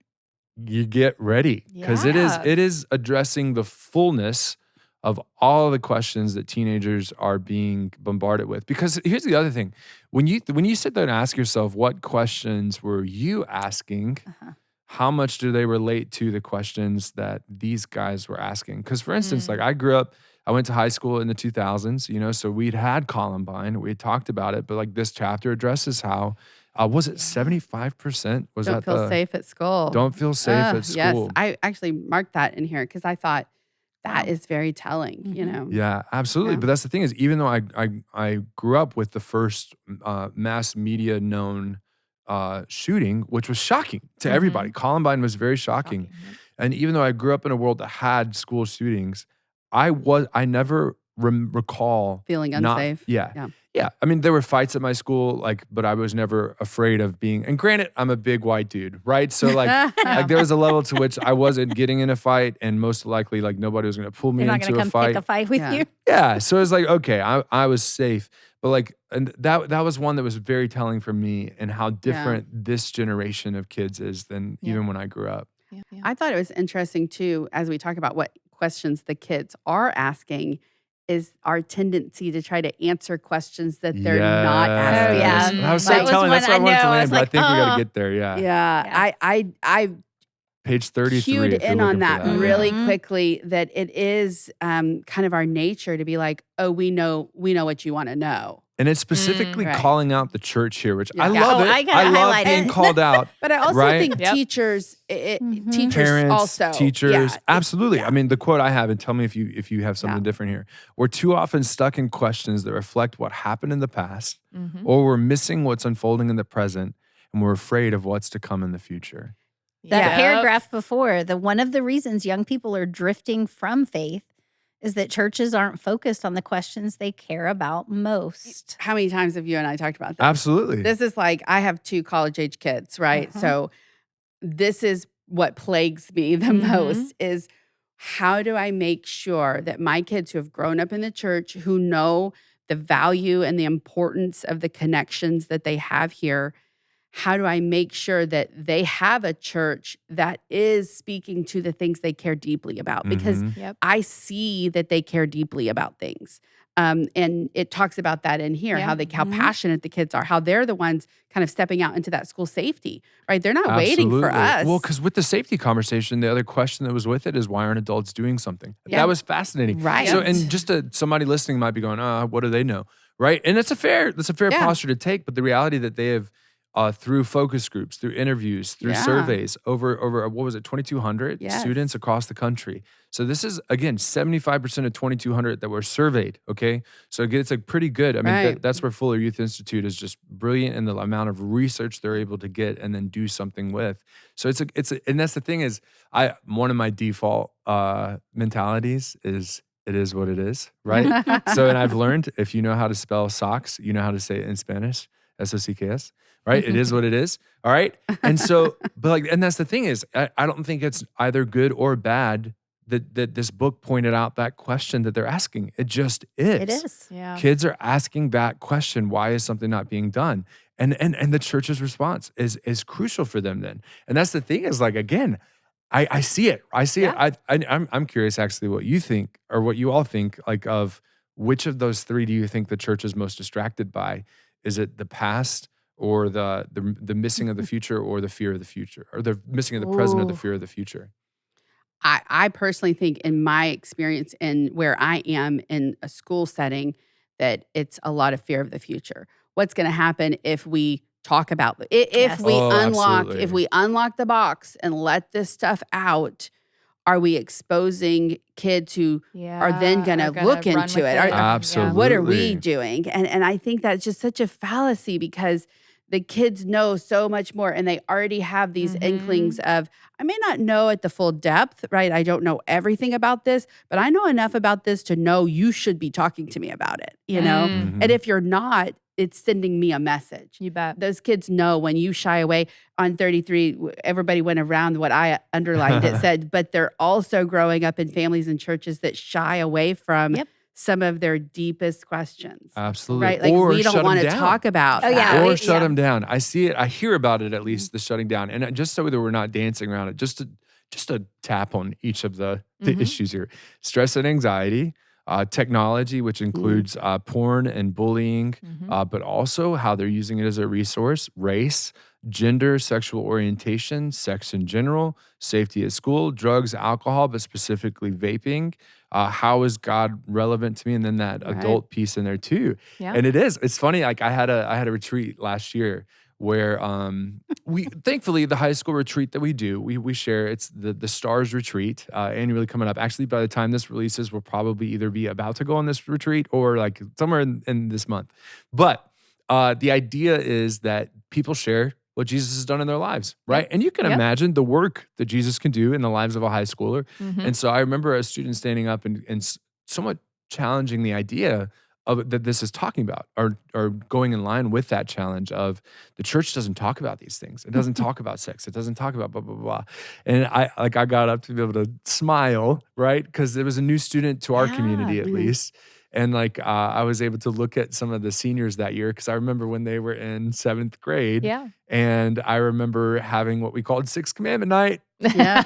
you get ready because Yeah. it is addressing the fullness of all the questions that teenagers are being bombarded with. Because here's the other thing. When you sit there and ask yourself, what questions were you asking? Uh-huh. How much do they relate to the questions that these guys were asking? Because for instance, like I went to high school in the 2000s, so we'd had Columbine, we had talked about it, but like this chapter addresses how, was it 75%? Was Don't that feel safe at school. Don't feel safe at Yes. school. I actually marked that in here because I thought that is very telling, Mhm. Yeah, absolutely. Yeah. But that's the thing is, even though I grew up with the first mass media known shooting, which was shocking to everybody. Columbine was very shocking. Shocking. And even though I grew up in a world that had school shootings, I never recall Feeling not- unsafe. yeah. Yeah. I mean, there were fights at my school, but I was never afraid of being, and granted, I'm a big white dude, right? So like there was a level to which I wasn't getting in a fight, and most likely like nobody was going to pull me They're not into going to a come fight. pick a fight with Yeah. you. Yeah. So it's like, okay, I was safe. But like, and that was one that was very telling for me and how different this generation of kids is than Yeah. even when I grew up. Yeah. Yeah. I thought it was interesting too, as we talk about what questions the kids are asking. is our tendency to try to answer questions that they're not asking. yeah. And I was That so was telling. That's one where I I wanted to know. I land, was but I like, think we got oh. to get there. Yeah. Yeah, I Page 33. cued if you're in on looking for that yeah. really Mhm. quickly, that it is kind of our nature to be like, oh, we know what you want to know. And it's specifically Right. calling out the church here, which I Yeah. love Oh, it. I gotta love highlight being it. called out. But I also Right? think Yep. teachers, Mhm. teachers Parents, also, teachers, yeah, absolutely. yeah. I mean, the quote I have, and tell me if you have something Yeah. different here. We're too often stuck in questions that reflect what happened in the past, Mhm. or we're missing what's unfolding in the present, and we're afraid of what's to come in the future. That Yep. paragraph before, one of the reasons young people are drifting from faith is that churches aren't focused on the questions they care about most. How many times have you and I talked about this? Absolutely. This is like, I have 2 college age kids, right? Uh-huh. So this is what plagues me the Mhm. most is, how do I make sure that my kids who have grown up in the church, who know the value and the importance of the connections that they have here, how do I make sure that they have a church that is speaking to the things they care deeply about? Because Mhm. Yep. I see that they care deeply about things. And it talks about that in here, Yeah. how Mhm. passionate the kids are, how they're the ones kind of stepping out into that school safety, right? They're not waiting for Absolutely. us. Well, because with the safety conversation, the other question that was with it is, why aren't adults doing something? Yeah. That was fascinating. Right. So, and just somebody listening might be going, what do they know? Right. And that's a fair Yeah. posture to take. But the reality that they have, through focus groups, through interviews, through Yeah. surveys, over what was it, 2,200 Yes. students across the country. So this is, again, 75% of 2,200 that were surveyed. Okay. So again, it's like pretty good. I mean, Right. that's where Fuller Youth Institute is just brilliant in the amount of research they're able to get and then do something with. So and that's the thing is, one of my default mentalities is, it is what it is, right? So, and I've learned, if you know how to spell socks, you know how to say it in Spanish, SOCKS, right? It is what it is. All right. And so, and that's the thing is, I don't think it's either good or bad that this book pointed out that question that they're asking. It just is. It is. Yeah. Kids are asking that question, why is something not being done? And the church's response is crucial for them then. And that's the thing is, like, again, I see it. I see Yeah. it. I'm curious actually what you think, or what you all think, like, of which of those three do you think the church is most distracted by? Is it the past, or the missing of the future, or the fear of the future, or the missing of the present, or the Ooh. fear of the future? I personally think, in my experience and where I am in a school setting, that it's a lot of fear of the future. What's going to happen if we talk about if Yes. we Oh, unlock absolutely. if we unlock the box and let this stuff out? Are we exposing kids who are then Yeah, gonna are look run into with it? Are- Yeah. Absolutely. what are we doing? And I think that's just such a fallacy, because the kids know so much more, and they already have these Mhm. inklings of, I may not know at the full depth, right? I don't know everything about this, but I know enough about this to know you should be talking to me about it, you know? Mm. And if you're not, it's sending me a message. You bet. Those kids know when you shy away. On 33, everybody went around what I underlined. It said, but they're also growing up in families and churches that shy away from Yep. some of their deepest questions. Absolutely. Right? Like, Or we don't shut 'em want to down. talk about Oh, that. yeah. Or shut yeah. them down. I see it. I hear about it, at least, the shutting down. And just so that we're not dancing around it, just to tap on each of the Mhm. issues here. Stress and anxiety, technology, which includes porn and bullying, Mhm. but also how they're using it as a resource, race, gender, sexual orientation, sex in general, safety at school, drugs, alcohol, but specifically vaping. How is God relevant to me? And then that Right. adult piece in there too. Yeah. And it is. It's funny. Like, I had a retreat last year where we thankfully, the high school retreat that we do, we share. It's the Stars retreat, annually, coming up. Actually, by the time this releases, we'll probably either be about to go on this retreat, or like somewhere in this month. But the idea is that people share what Jesus has done in their lives, right? And you can Yep. imagine the work that Jesus can do in the lives of a high schooler. Mhm. And so I remember a student standing up and somewhat challenging the idea of that this is talking about, or going in line with that challenge of, the church doesn't talk about these things. It doesn't talk about sex. It doesn't talk about blah, blah, blah. And I got up to be able to smile, right? Because there was a new student to our Yeah. community, at Mhm. least. And like I was able to look at some of the seniors that year because I remember when they were in 7th grade. Yeah. And I remember having what we called Sixth Commandment night. Yeah.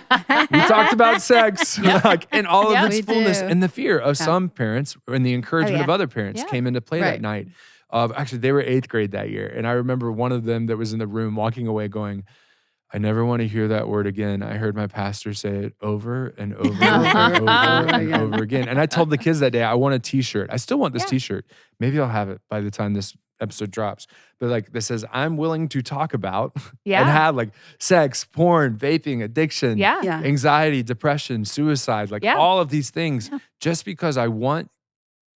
We talked about sex, like in all Yeah, of its we fullness, do. and the fear of Yeah. some parents and the encouragement yeah. of other parents Yeah. came into play that Right. night. Actually, they were 8th grade that year, and I remember one of them that was in the room walking away, going, "I never want to hear that word again. I heard my pastor say it over and over and over and again. over again." And I told the kids that day, I want a T-shirt. I still want this Yeah. T-shirt. Maybe I'll have it by the time this episode drops. But like that says, I'm willing to talk about Yeah. and have like sex, porn, vaping, addiction, Yeah. Yeah. anxiety, depression, suicide, like Yeah. all of these things, Yeah. just because I want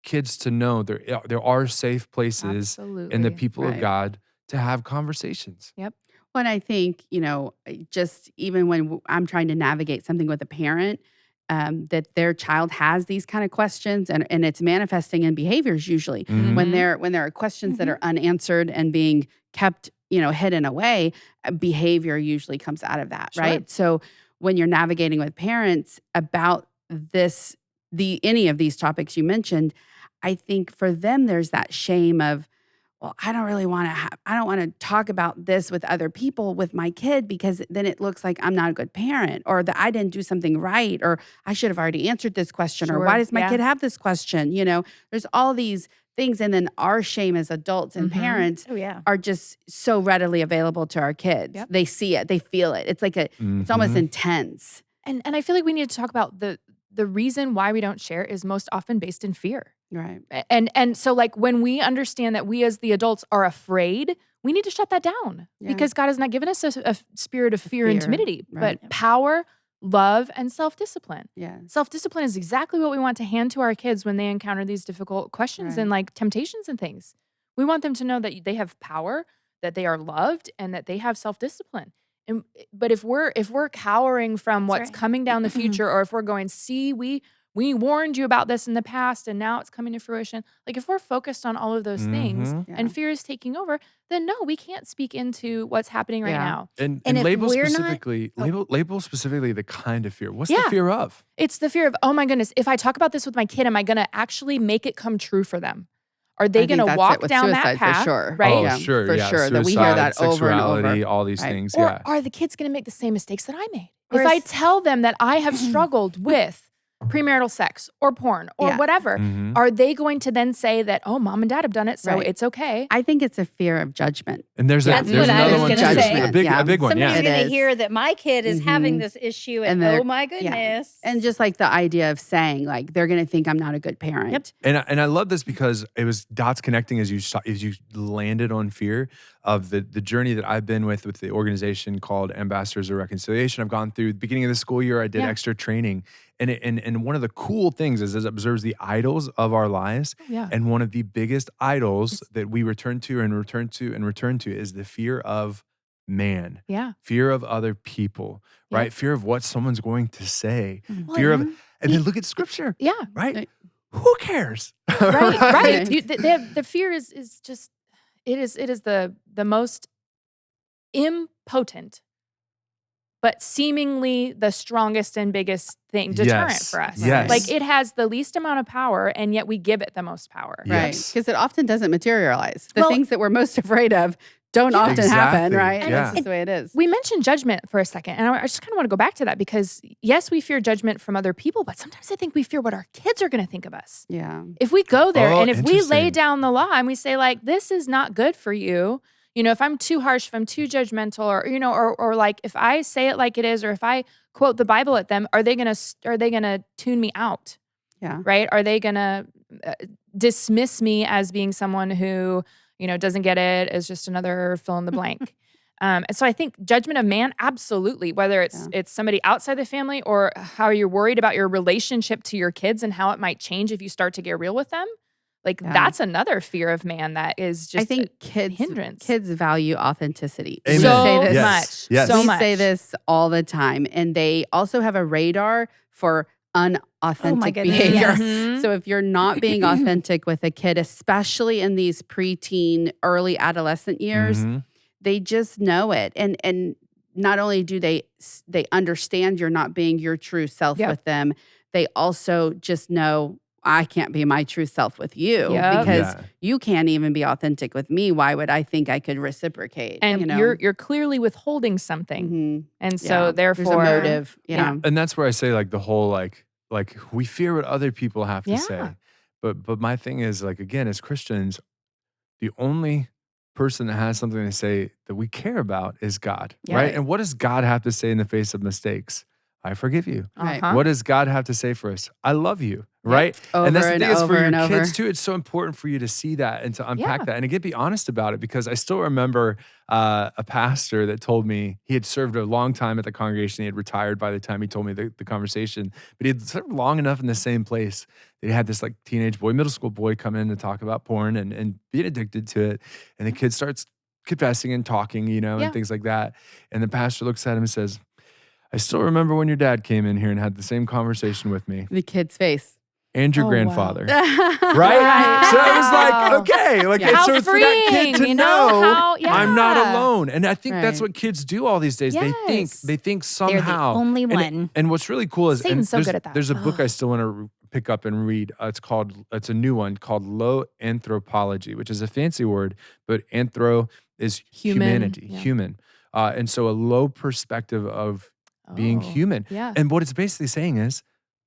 kids to know there are safe places Absolutely. in the people of Right. God to have conversations. When I think, just even when I'm trying to navigate something with a parent, that their child has these kind of questions and it's manifesting in behaviors usually. Mhm. When there are questions that are unanswered and being kept, hidden away, behavior usually comes out of that, Sure. right? So when you're navigating with parents about any of these topics you mentioned, I think for them there's that shame of, well, I don't really want to I don't want to talk about this with other people with my kid because then it looks like I'm not a good parent or that I didn't do something right or I should have already answered this question or Sure, why does my yeah. kid have this question? There's all these things and then our shame as adults and Mhm. parents Oh, yeah. are just so readily available to our kids. Yep. They see it, they feel it. It's like it's almost Mhm. intense. And I feel like we need to talk about the reason why we don't share is most often based in fear. Right. And so like when we understand that we as the adults are afraid, we need to shut that down Yeah. because God has not given us a spirit of fear and Fear, timidity, right. but power, love, and self-discipline. Yeah. Self-discipline is exactly what we want to hand to our kids when they encounter these difficult questions Right. and like temptations and things. We want them to know that they have power, that they are loved, and that they have self-discipline. But if we're cowering from That's what's right. coming down the future, or if we're going, see, we warned you about this in the past and now it's coming to fruition. Like if we're focused on all of those things Mhm. Yeah. and fear is taking over, then no, we can't speak into what's happening right Yeah. now. And And if label we're not- specifically, label specifically the kind of fear. What's Yeah. the fear of? It's the fear of, oh my goodness, if I talk about this with my kid, am I going to actually make it come true for them? Are I they think going to that's walk it with doar suicide that path? for sure. Right? Oh, Yeah, sure. for yeah. sure. That we hear Suicide, that over and over. sexuality, all these Right. things. Or Yeah. are the kids going to make the same mistakes that I made? Or If I is- tell them that I have struggled with premarital sex or porn or Yeah. whatever, Mhm. are they going to then say that, oh, mom and dad have done it, so Right. it's okay? I think it's a fear of judgment. And there's That's there's what I another was one gonna too. say. A big Yeah. one. Somebody's Yeah. It going to is. hear that my kid is having Mhm. this issue, And and they're- oh my yeah. goodness. And just like the idea of saying, like, they're going to think I'm not a good parent. Yep. And I love this because it was dots connecting as you landed on fear of the journey that I've been with the organization called Ambassadors of Reconciliation. I've gone through the beginning of the school year. I did Yeah. extra training, and one of the cool things is it observes the idols of our lives. Yeah. And one of the biggest idols that we return to and return to and return to is the fear of man, Yeah. fear of other people, Yeah. right? Fear of what someone's going to say, Well, fear of, Mhm. and then look at scripture, Yeah. right? Right. Who cares? Right. Right. Right. The fear is just it is the most impotent, but seemingly the strongest and biggest thing deterrent Yes. for us. Yes. Like it has the least amount of power, and yet we give it the most power. Yeah. Right. Yes. Because it often doesn't materialize. The Well- things that we're most afraid of don't Yeah. often happen, Exactly. right? And Yeah. that's just the way it is. We mentioned judgment for a second, and I just kind of want to go back to that because yes, we fear judgment from other people, but sometimes I think we fear what our kids are going to think of us. Yeah. If we go there Oh, and if we lay interesting. down the law and we say like this is not good for you, if I'm too harsh, if I'm too judgmental, or like if I say it like it is, or if I quote the Bible at them, are they gonna tune me out? Yeah. Right? Are they gonna dismiss me as being someone who doesn't get it, is just another fill in the blank? And so I think judgment of man, absolutely. Whether it's somebody outside the family or how you're worried about your relationship to your kids and how it might change if you start to get real with them. Like Yeah. that's another fear of man that is just I think kids hindrance. value authenticity. Amen. We so say this. Yes. much. Yes. So we much. say this all the time. And they also have a radar for unauthentic goodness, behavior. yes. Mhm. So if you're not being authentic with a kid, especially in these preteen, early adolescent years, Mhm. they just know it. And not only do they understand you're not being your true self Yep. with them, they also just know I can't be my true self with you Yep. because Yeah. you can't even be authentic with me. Why would I think I could reciprocate? And you know? you're clearly withholding something. Mhm. And Yeah. so There's a therefore motive. Yeah. Yeah. And that's where I say like the whole like we fear what other people have to Yeah. say. But my thing is like again as Christians, the only person that has something to say that we care about is God, Yeah. right? And what does God have to say in the face of mistakes? I forgive you. Right. Uh-huh. What does God have to say for us? I love you, right? Over and that's the and thing is for over your and kids over. too. It's so important for you to see that and to unpack Yeah. that and again be honest about it because I still remember a pastor that told me he had served a long time at the congregation. He had retired by the time he told me the conversation, but he had served long enough in the same place that he had this like teenage boy, middle school boy come in to talk about porn and being addicted to it. And the kid starts confessing and talking, Yeah. and things like that. And the pastor looks at him and says, I still remember when your dad came in here and had the same conversation with me The kid's face. and your Oh, wow. grandfather. Right? Right? So it was Wow. like, okay. Like, Yeah. and How so it's for that kid to freeing, know I'm not yeah. alone. And I think that's Right. what kids do all these days. Yes. They think They're the somehow. only and, one. and what's really cool is Satan's so there's, good at that. there's a book I still want to pick up and read. It's a new one called Low Anthropology, which is a fancy word, but anthro is Human, humanity, yeah. human. And so a low perspective of being Oh, human. Yeah. And what it's basically saying is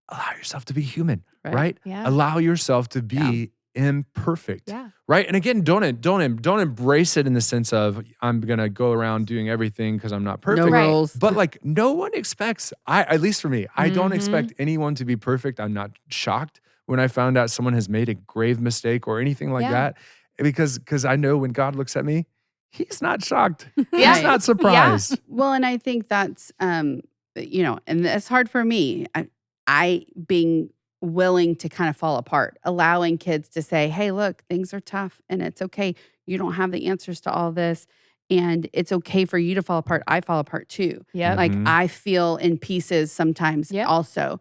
allow yourself to be human, Right. right? Yeah. Allow yourself to be imperfect. Yeah. Right. And again, don't embrace it in the sense of I'm gonna go around doing everything because I'm not perfect. No Right. rules. But like no one expects, at least for me, I don't Mhm. expect anyone to be perfect. I'm not shocked when I found out someone has made a grave mistake or anything like Yeah. that. Because I know when God looks at me, he's not shocked. Yeah. He's not surprised. Well, and I think that's and it's hard for me. I being willing to kind of fall apart, allowing kids to say, "Hey, look, things are tough and it's okay. You don't have the answers to all this and it's okay for you to fall apart. I fall apart too." Yep. Like Mhm. I feel in pieces sometimes Yep. also.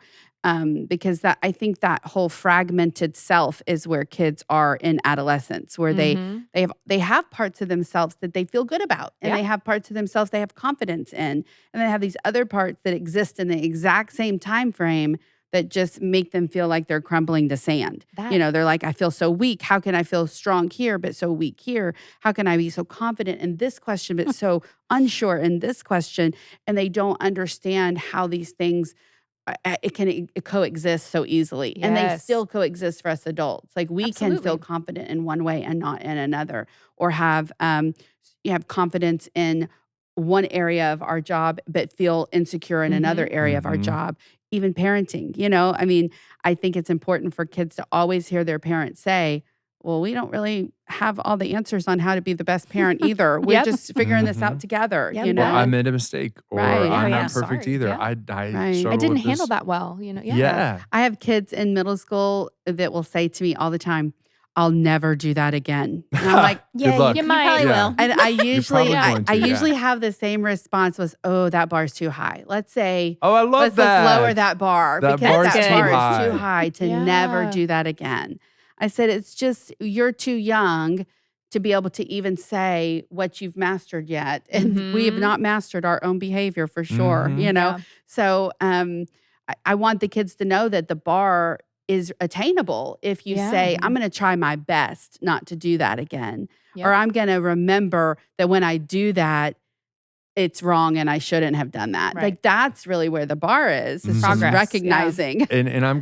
Because I think that whole fragmented self is where kids are in adolescence, where Mhm. they have parts of themselves that they feel good about, and Yeah. they have parts of themselves they have confidence in, and they have these other parts that exist in the exact same time frame that just make them feel like they're crumbling to sand. That- They're like, I feel so weak. How can I feel strong here but so weak here? How can I be so confident in this question but so unsure in this question? And they don't understand how these things it can coexist so easily, and they Yes. still coexist for us adults. Like we can feel Absolutely. confident in one way and not in another, or have you have confidence in one area of our job but feel insecure in another area of our Mhm. job. Even parenting, I mean, I think it's important for kids to always hear their parents say, well, we don't really have all the answers on how to be the best parent either. We're Yep. just figuring this Mhm. out together, Yeah, you Or know? I made a mistake, or Right. I'm Oh, yeah. not perfect Sorry. either. Yeah. I Right. struggle I didn't with handle this. that well, Yeah. Yeah. I have kids in middle school that will say to me all the time, I'll never do that again. And I'm like, Good luck. You You might. probably Yeah. will. and I usually, probably I, going to, I yeah. usually have the same response was, oh, that bar's too high. Let's say, Oh, I love let's lower that bar That because bar's that too bar is high. too high to never Yeah. do that again. I said, it's just, you're too young to be able to even say what you've mastered yet. And we have Mhm. not mastered our own behavior for sure, Mhm. Yeah. So I want the kids to know that the bar is attainable if you Yeah. say, I'm going to try my best not to do that again. Yep. Or I'm going to remember that when I do that, it's wrong and I shouldn't have done that. Right. Like that's really where the bar is. It's just Progress, yeah. recognizing. And I'm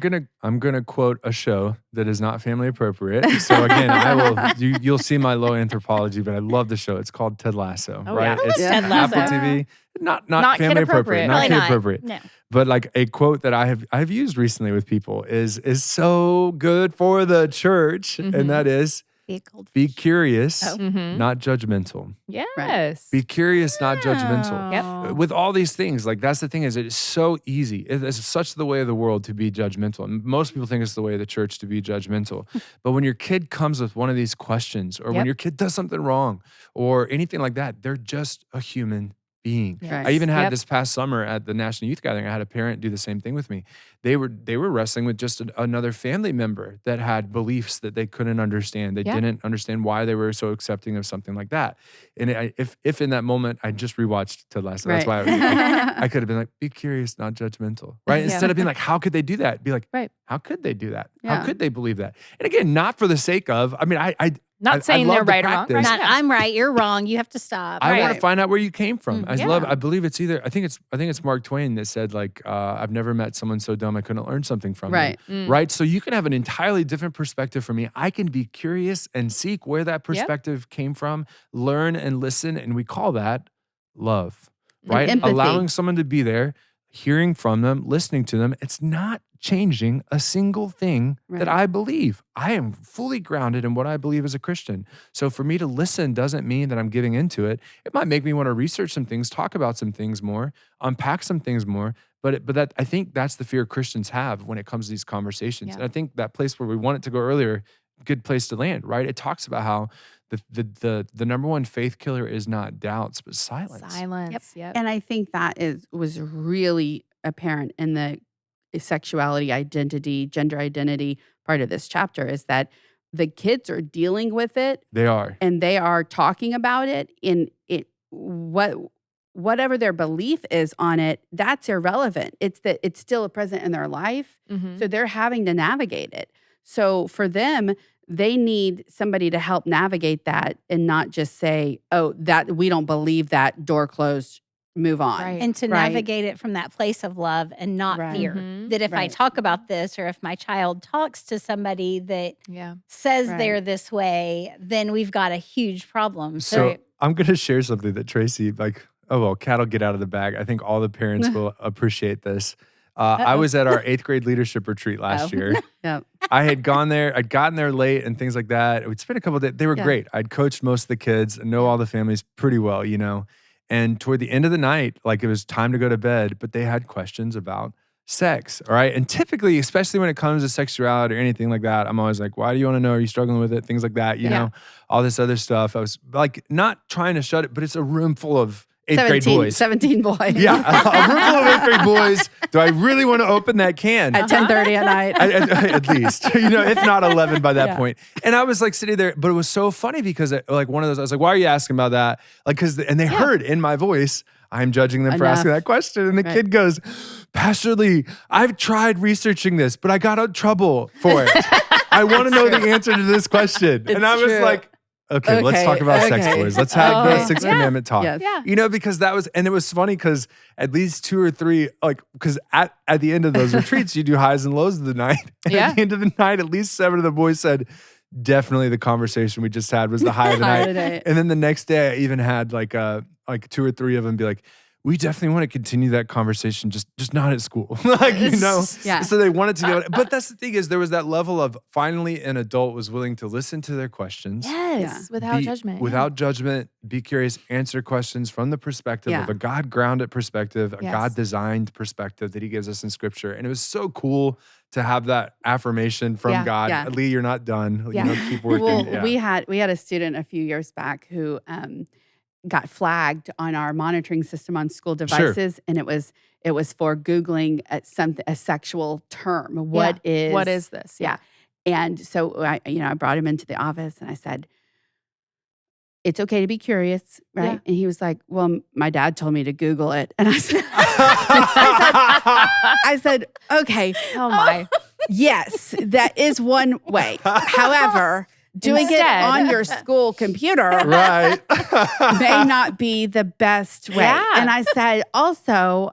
gonna quote a show that is not family appropriate. So again, you'll see my low anthropology, but I love the show. It's called Ted Lasso. Oh, right? yeah. I love It's Ted Apple Lasso. TV. Not Not family kid appropriate. appropriate. Not Probably kid not. appropriate. No. But like a quote that I've used recently with people is so good for the church, Mhm. and that is Be a goldfish. be curious, Oh. Mhm. not judgmental. Yes. Be curious, not judgmental. Yep. With all these things, like that's the thing is it's so easy. It's such the way of the world to be judgmental. And most people think it's the way of the church to be judgmental. But when your kid comes with one of these questions, or when Yep. your kid does something wrong or anything like that, they're just a human being. Yes. I even had Yep. this past summer at the National Youth Gathering, I had a parent do the same thing with me. They were wrestling with just another family member that had beliefs that they couldn't understand. They Yeah. didn't understand why they were so accepting of something like that. And if in that moment I just rewatched Ted Lasso, that's why I could have been like, be curious, not judgmental, right? Yeah. Instead of being like, how could they do that? Be like, Right. how could they do that? Yeah. How could they believe that? And again, not for the sake of, I mean, Not I'd saying love they're to right or wrong. practice. Right. Not, I'm right, you're wrong. You have to stop. I want Right. to find out where you came from. Mm, yeah. I believe it's either. I think it's Mark Twain that said like, I've never met someone so dumb I couldn't learn something from Right. them. Right. So you can have an entirely different perspective from me. I can be curious and seek where that perspective came from, learn and listen, and we call that love. And Right. empathy. Allowing someone to be there, hearing from them, listening to them. It's not changing a single thing that Right. I believe. I am fully grounded in what I believe as a Christian. So for me to listen doesn't mean that I'm giving into it. It might make me want to research some things, talk about some things more, unpack some things more. But that I think that's the fear Christians have when it comes to these conversations. Yeah. And I think that place where we want it to go earlier, good place to land, right? It talks about how the number one faith killer is not doubts, but silence. Silence. Yep. And I think that was really apparent in the sexuality, identity, gender identity part of this chapter is that the kids are dealing with it They are. and they are talking about it in it whatever their belief is on it, that's irrelevant. It's that it's still present in their life. Mhm. So they're having to navigate it. So for them, they need somebody to help navigate that and not just say, oh, that we don't believe that, door closed, move on. Right. And to Right. navigate it from that place of love and not Right. fear. Mhm. That if I Right. talk about this or if my child talks to somebody that Yeah. says Right. they're this way, then we've got a huge problem. So Right. I'm going to share something that Tracy, like, oh, well, Kat will get out of the bag. I think all the parents will appreciate this. I was at our 8th grade leadership retreat last Oh. year. Yep. I had gone there. I'd gotten there late and things like that. We'd spent a couple of days. They were Yeah. great. I'd coached most of the kids and know all the families pretty well, you know. And toward the end of the night, like it was time to go to bed, but they had questions about sex. All right. And typically, especially when it comes to sexuality or anything like that, I'm always like, why do you want to know? Are you struggling with it? Things like that, you Yeah. know, all this other stuff. I was like, not trying to shut it, but it's a room full of 8th grade boys. 17 boys. Yeah. A room full of 8th grade boys. Do I really want to open that can? At 10:30 at night. At least, you know, if not 11 by that Yeah. point. And I was like sitting there, but it was so funny because like one of those, I was like, why are you asking about that? Like, and they heard in my voice, I'm judging them for Enough. asking that question. And the Right. kid goes, Pastor Lee, I've tried researching this, but I got in trouble for it. I want to know the answer to this question. And I was true. like, okay, let's Okay, talk about sex okay. toys. Let's have the Okay. Sixth Yeah. Commandment talk. Yes. Yeah. You know, because that was, and it was funny because at least 2 or 3, like, because at the end of those retreats, you do highs and lows of the night. And Yeah. at the end of the night, at least 7 of the boys said, definitely the conversation we just had was the high of the High night. of the night. And then the next day, I even had like 2 or 3 of them be like, we definitely want to continue that conversation, just not at school. Like, you know? Yeah. So they wanted to go. But that's the thing is there was that level of finally an adult was willing to listen to their questions. Yes. Without Be- judgment. yeah. Without judgment, be curious, answer questions from the perspective Yeah. of a God grounded perspective, a Yes. God designed perspective that He gives us in Scripture. And it was so cool to have that affirmation from Yeah. God. Yeah. Lee, you're not done. Yeah. You know, keep working. Well, Yeah. we had a student a few years back who got flagged on our monitoring system on school devices, and it was for Googling a sexual term. What is this? Yeah. And so I brought him into the office and I said, it's okay to be curious, right? Yeah. And he was like, well, my dad told me to Google it. And I said, I said, okay, Oh my. yes, that is one way. However, doing it Instead. on your school computer Right. may not be the best way. Yeah. And I said, also,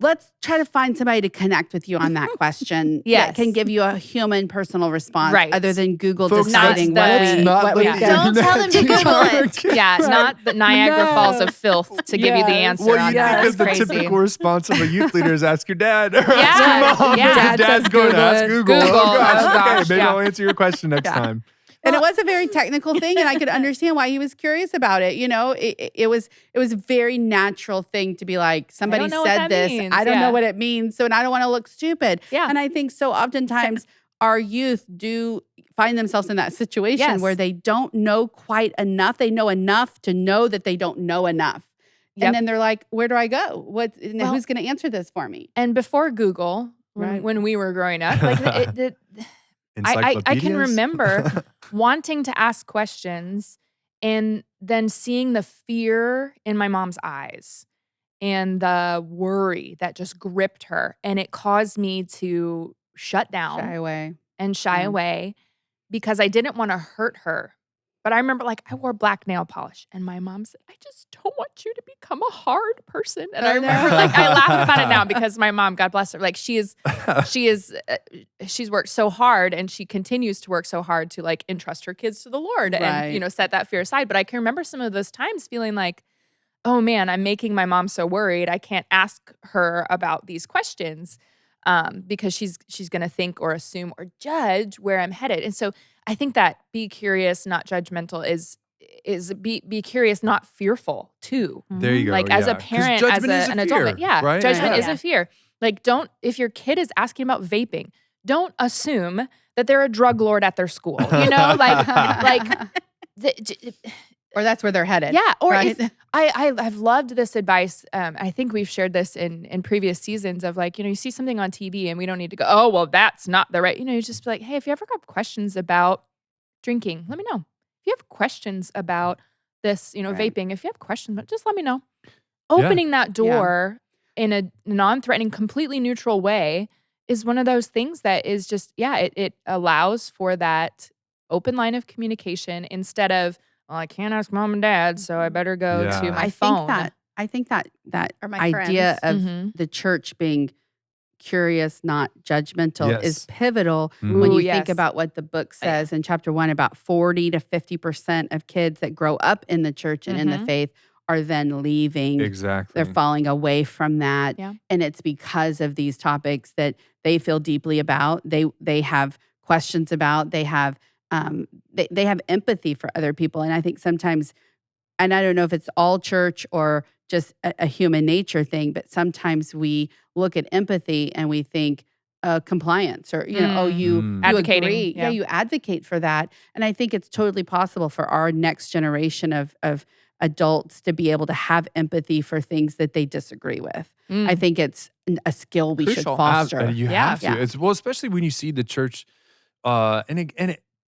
let's try to find somebody to connect with you on that question Yes. that can give you a human personal response Right. other than Google Folks, deciding that's what we not what the we game do. Don't tell them to that Google you it. are- Yeah, not the Niagara No. Falls of filth to give you the Yes. answer Well, on you that. think That's that the crazy. typical response of a youth leader is ask your dad or Yeah, ask your mom. yeah. Your Dad dad's says going to Google ask it. Google. Google. Oh, gosh. Oh, Okay, gosh, maybe yeah. I'll answer your question next Yeah. time. And it was a very technical thing, and I could understand why he was curious about it. You know, it was a very natural thing to be like, somebody know what said that this, means. I don't Yeah. know what it means, so and I don't want to look stupid. Yeah. And I think so oftentimes our youth do find themselves in that situation Yes. where they don't know quite enough. They know enough to know that they don't know enough. Yep. And then they're like, where do I go? Well- Who's going to answer this for me? And before Google, Right. when we were growing up, like I can Encyclopedias? remember wanting to ask questions and then seeing the fear in my mom's eyes and the worry that just gripped her. And it caused me to shut down Shy away. and shy Yeah. away because I didn't want to hurt her. But I remember I wore black nail polish and my mom said, I just don't want you to become a hard person. And I Oh, no. remember I laugh about it now because my mom, God bless her, she's worked so hard and she continues to work so hard to entrust her kids to the Lord Right. and, set that fear aside. But I can remember some of those times feeling like, oh man, I'm making my mom so worried. I can't ask her about these questions because she's going to think or assume or judge where I'm headed. And so I think that be curious, not judgmental is be curious, not fearful too. There you go. As a 'Cause parent, as judgment is a an adult, fear, right? judgment Yeah. is a fear. If your kid is asking about vaping, don't assume that they're a drug lord at their school. Or that's where they're headed. Yeah, or right? if I've loved this advice. I think we've shared this in previous seasons of you see something on TV and we don't need to go, oh, well, that's not the right, you just be like, hey, if you ever have questions about drinking, let me know. If you have questions about this, Right. vaping, if you have questions, just let me know. Opening that door in a non-threatening, completely neutral way is one of those things that is just, it allows for that open line of communication instead of, well, I can't ask mom and dad, so I better go Yeah. to my I phone. think that Or my idea friends. of Mhm. the church being curious, not judgmental, Yes. is pivotal Mhm. when Ooh, you think yes. about what the book Oh, yeah. says in chapter 1 about 40 to 50% of kids that grow up in the church and in the Mhm. faith are then leaving. Exactly. They're falling away from that. Yeah. And it's because of these topics that they feel deeply about. They have questions about. They have they have empathy for other people. And I think sometimes, and I don't know if it's all church or just a human nature thing, but sometimes we look at empathy and we think compliance or, you Advocating, agree. yeah. You advocate for that. And I think it's totally possible for our next generation of adults to be able to have empathy for things that they disagree with. Mm. I think it's a skill we should Crucial. foster. You Yeah. have to. Yeah. It's especially when you see the church,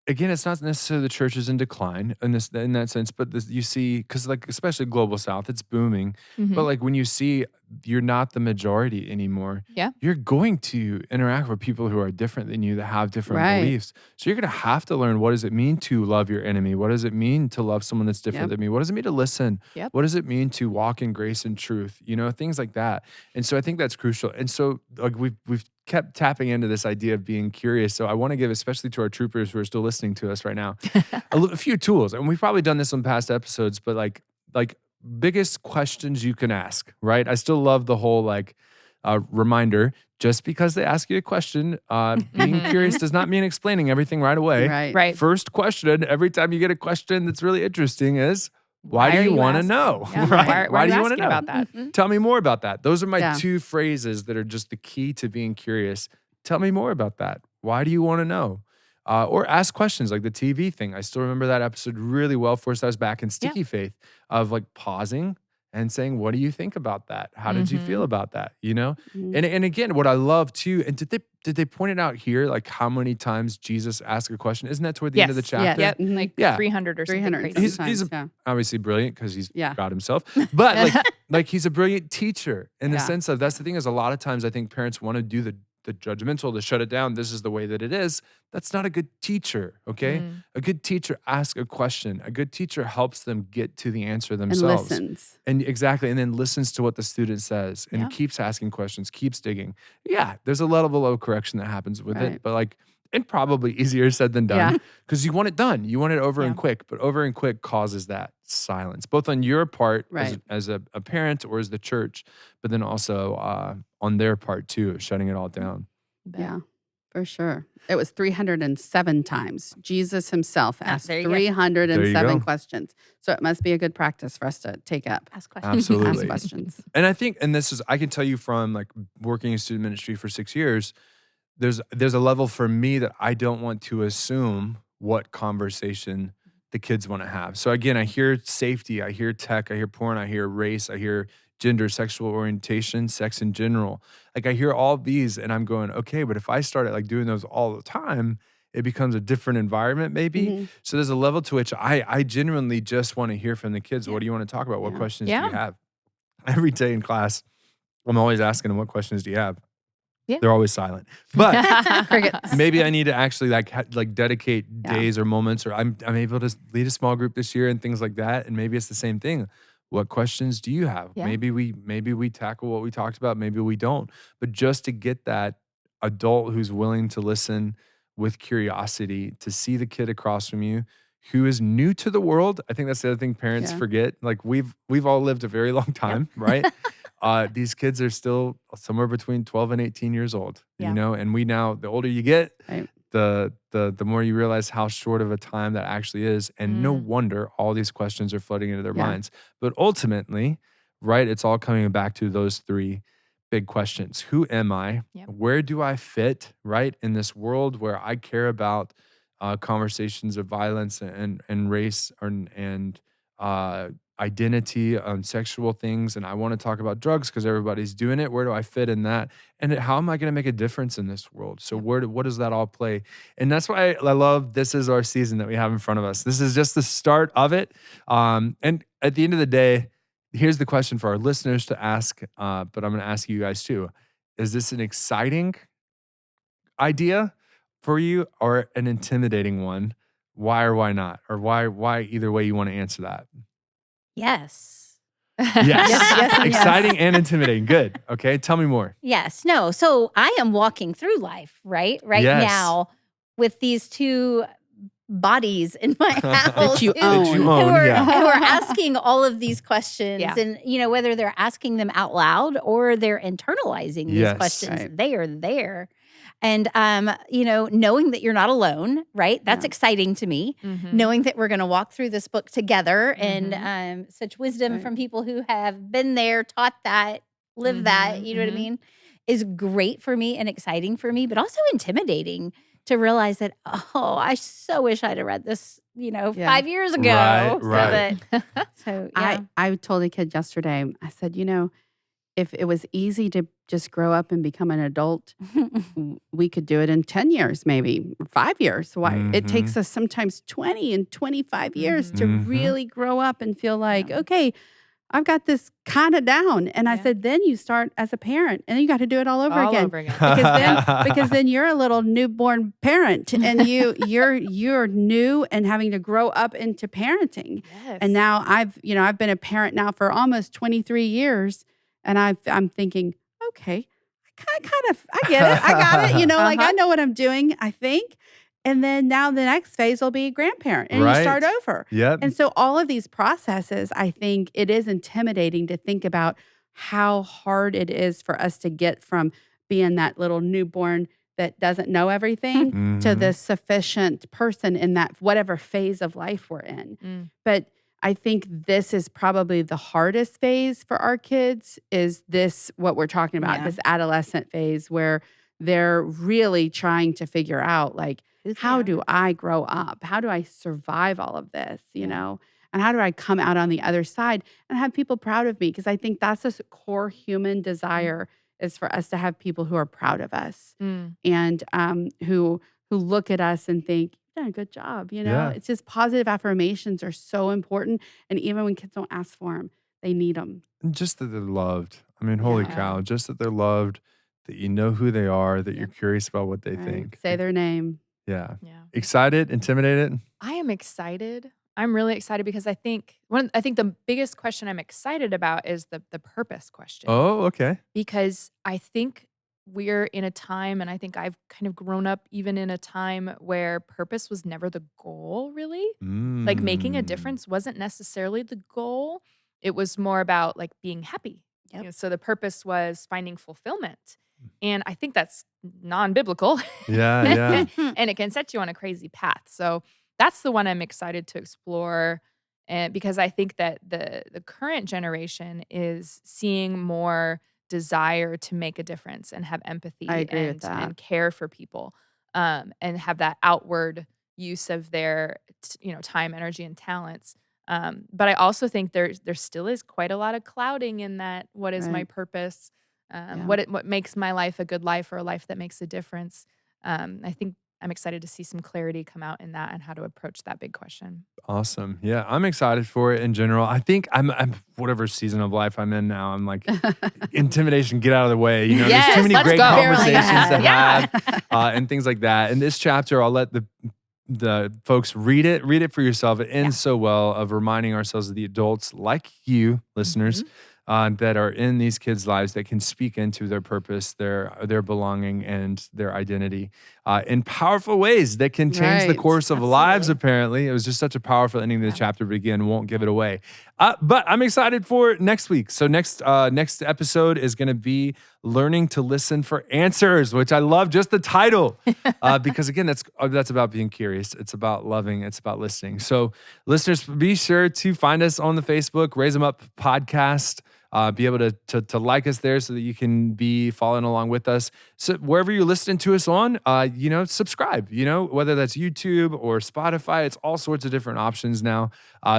again, it's not necessarily the church is in decline in that sense, but you see, because especially Global South, it's booming. Mhm. But when you see you're not the majority anymore, Yeah. you're going to interact with people who are different than you that have different Right. beliefs. So you're going to have to learn, what does it mean to love your enemy? What does it mean to love someone that's different Yep. than me? What does it mean to listen? Yep. What does it mean to walk in grace and truth? Things like that. And so I think that's crucial. And so we've kept tapping into this idea of being curious. So I want to give, especially to our troopers who are still listening to us right now, a few tools. And we've probably done this on past episodes, but like biggest questions you can ask, right? I still love the whole reminder, just because they ask you a question, being curious does not mean explaining everything right away. Right. First question, every time you get a question that's really interesting is, why do are you you want to asking? know? Yeah. Right? Why are do you you want to asking know about that? Mhm. Tell me more about that. Those are my Yeah. two phrases that are just the key to being curious. Tell me more about that. Why do you want to know? Or ask questions like the TV thing. I still remember that episode really well for us. That was back in Sticky Faith of pausing and saying, what do you think about that? How did you feel about that? Mhm. And again, what I love too, and did they point it out here, how many times Jesus asked a question? Isn't that toward the end of the Yes. chapter? Yep. Mhm. Yeah. 300 or something 300 crazy. He's sometimes, yeah. Obviously brilliant because he's Yeah. God himself. But he's a brilliant teacher in the Yeah. sense of, that's the thing, is a lot of times I think parents want to do the judgmental, to shut it down. This is the way that it is. That's not a good teacher, okay? Mm. A good teacher asks a question. A good teacher helps them get to the answer And themselves. listens. And exactly. And then listens to what the student says and Yeah. keeps asking questions, keeps digging. Yeah, there's a level of correction that happens with Right. it, but and probably easier said than done Yeah. because you want it done. You want it over and Yeah. quick, but over and quick causes that silence, both on your part Right. as a parent or as the church, but then also on their part too, of shutting it all down. Bet. Yeah, for sure. It was 307 times. Jesus himself asked there you go. 307 go. questions. So it must be a good practice for us to take up. Ask questions. Absolutely. Ask questions. And I think, and this is, I can tell you from working in student ministry for 6 years, there's a level for me that I don't want to assume what conversation the kids want to have. So again, I hear safety, I hear tech, I hear porn, I hear race, I hear gender, sexual orientation, sex in general. Like I hear all these and I'm going, okay, but if I started like doing those all the time, it becomes a different environment maybe. Mhm. So there's a level to which I genuinely just want to hear from the kids. Yeah. What do you want to talk about? What Yeah. questions do you Yeah. have? Every day in class, I'm always asking them, what questions do you have? Yeah. They're always silent. But Crickets. maybe I need to actually like dedicate Yeah. days or moments, or I'm able to lead a small group this year and things like that. And maybe it's the same thing. What questions do you have? Yeah. Maybe we tackle what we talked about. Maybe we don't. But just to get that adult who's willing to listen with curiosity, to see the kid across from you who is new to the world. I think that's the other thing parents Yeah. forget. Like we've all lived a very long time, right? These kids are still somewhere between 12 and 18 years old, Yeah. you know, and we now, the older you get, Right. the more you realize how short of a time that actually is. And no Mm. wonder all these questions are flooding into their Yeah. minds. But ultimately, right, it's all coming back to those three big questions. Who am I? Yep. Where do I fit, right, in this world where I care about conversations of violence and race and identity, sexual things, and I want to talk about drugs because everybody's doing it. Where do I fit in that? And how am I going to make a difference in this world? So what does that all play? And that's why I love this is our season that we have in front of us. This is just the start of it. And at the end of the day, here's the question for our listeners to ask, but I'm going to ask you guys too. Is this an exciting idea for you or an intimidating one? Why or why not? Or why either way you want to answer that? Yes. Yes. yes, and yes. Exciting and intimidating. Good. Okay. Tell me more. Yes. No. So I am walking through life, right? Right Yes. now with these two bodies in my house That you who- own. That you who own, are, yeah. who are asking all of these questions. Yeah. And, whether they're asking them out loud or they're internalizing these Yes. questions, Right. they are there. And, knowing that you're not alone, right? That's Yeah. exciting to me. Mhm. Knowing that we're going to walk through this book together Mhm. and such wisdom Right. from people who have been there, taught that, lived that, Mhm, you know what I mhm. mean, is great for me and exciting for me, but also intimidating to realize that, oh, I so wish I'd have read this, Yeah. 5 years ago. Right, So right. So, yeah. I told a kid yesterday, I said, if it was easy to just grow up and become an adult, we could do it in 10 years, maybe or 5 years. Why? It takes us sometimes 20 and 25 years to Mhm. really grow up and feel like, Yeah. okay, I've got this kind of down. And I Yeah. said, then you start as a parent and then you got to do it all over All again. over again. Because then you're a little newborn parent and you're new and having to grow up into parenting. Yes. And now I've been a parent now for almost 23 years, and I'm thinking, okay, I get it, I got it. Like I know what I'm doing, I think. And then now the next phase will be grandparent, and you start Right. over. Yep. And so all of these processes, I think it is intimidating to think about how hard it is for us to get from being that little newborn that doesn't know everything to Mhm. the sufficient person in that whatever phase of life we're in. Mm. But I think this is probably the hardest phase for our kids is this, what we're talking about, Yeah. this adolescent phase where they're really trying to figure out like, how do I grow up? How do I survive all of this, Yeah. And how do I come out on the other side and have people proud of me? Because I think that's a core human desire is for us to have people who are proud of us Mm. and who look at us and think, you've done a good job. Yeah. It's just positive affirmations are so important. And even when kids don't ask for them, they need them. And just that they're loved. I mean, holy Yeah. cow, just that they're loved, that you know who they are, that you're curious about what they think. Say their name. Yeah. Yeah. Excited, intimidated? I am excited. I'm really excited because I think the biggest question I'm excited about is the purpose question. Oh, okay. Because I think we're in a time, and I think I've kind of grown up even in a time where purpose was never the goal, really. Like making a Mm. difference wasn't necessarily the goal. It was more about like being happy. Yep. So the purpose was finding fulfillment. And I think that's non-biblical. Yeah, yeah. And it can set you on a crazy path. So that's the one I'm excited to explore. And because I think that the current generation is seeing more desire to make a difference and have empathy I agree with and that. care for people, and have that outward use of their time, energy, and talents. But I also think there still is quite a lot of clouding in that. What is my Right. purpose? Yeah. What makes my life a good life, or a life that makes a difference? I think I'm excited to see some clarity come out in that and how to approach that big question. Awesome. Yeah, I'm excited for it in general. I think I'm whatever season of life I'm in now. I'm like intimidation, get out of the way. There's Yes, too many let's great go. conversations Barreling to ahead. have and things like that. In this chapter, I'll let the folks read it for yourself. It ends so well of reminding ourselves of the adults like you, listeners, that are in these kids' lives that can speak into their purpose, their belonging, and their identity in powerful ways that can change the Right. course of lives. Absolutely. Apparently, it was just such a powerful ending to the chapter. But again, won't give it away. But I'm excited for next week. So next episode is going to be learning to listen for answers, which I love just the title because again, that's about being curious. It's about loving. It's about listening. So listeners, be sure to find us on the Facebook, Raise 'em Up Podcast. Be able to like us there so that you can be following along with us. So wherever you're listening to us on, subscribe, whether that's YouTube or Spotify, it's all sorts of different options now.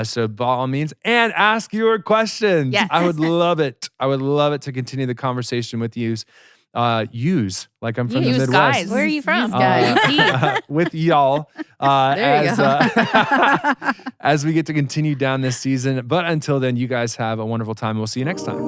So by all means, and ask your questions. Yes. I would love it. I would love it to continue the conversation with you. Like I'm from the Use Midwest. guys. Where are you from? With y'all There you as, as we get to continue down this season. But until then, you guys have a wonderful time. We'll see you next time.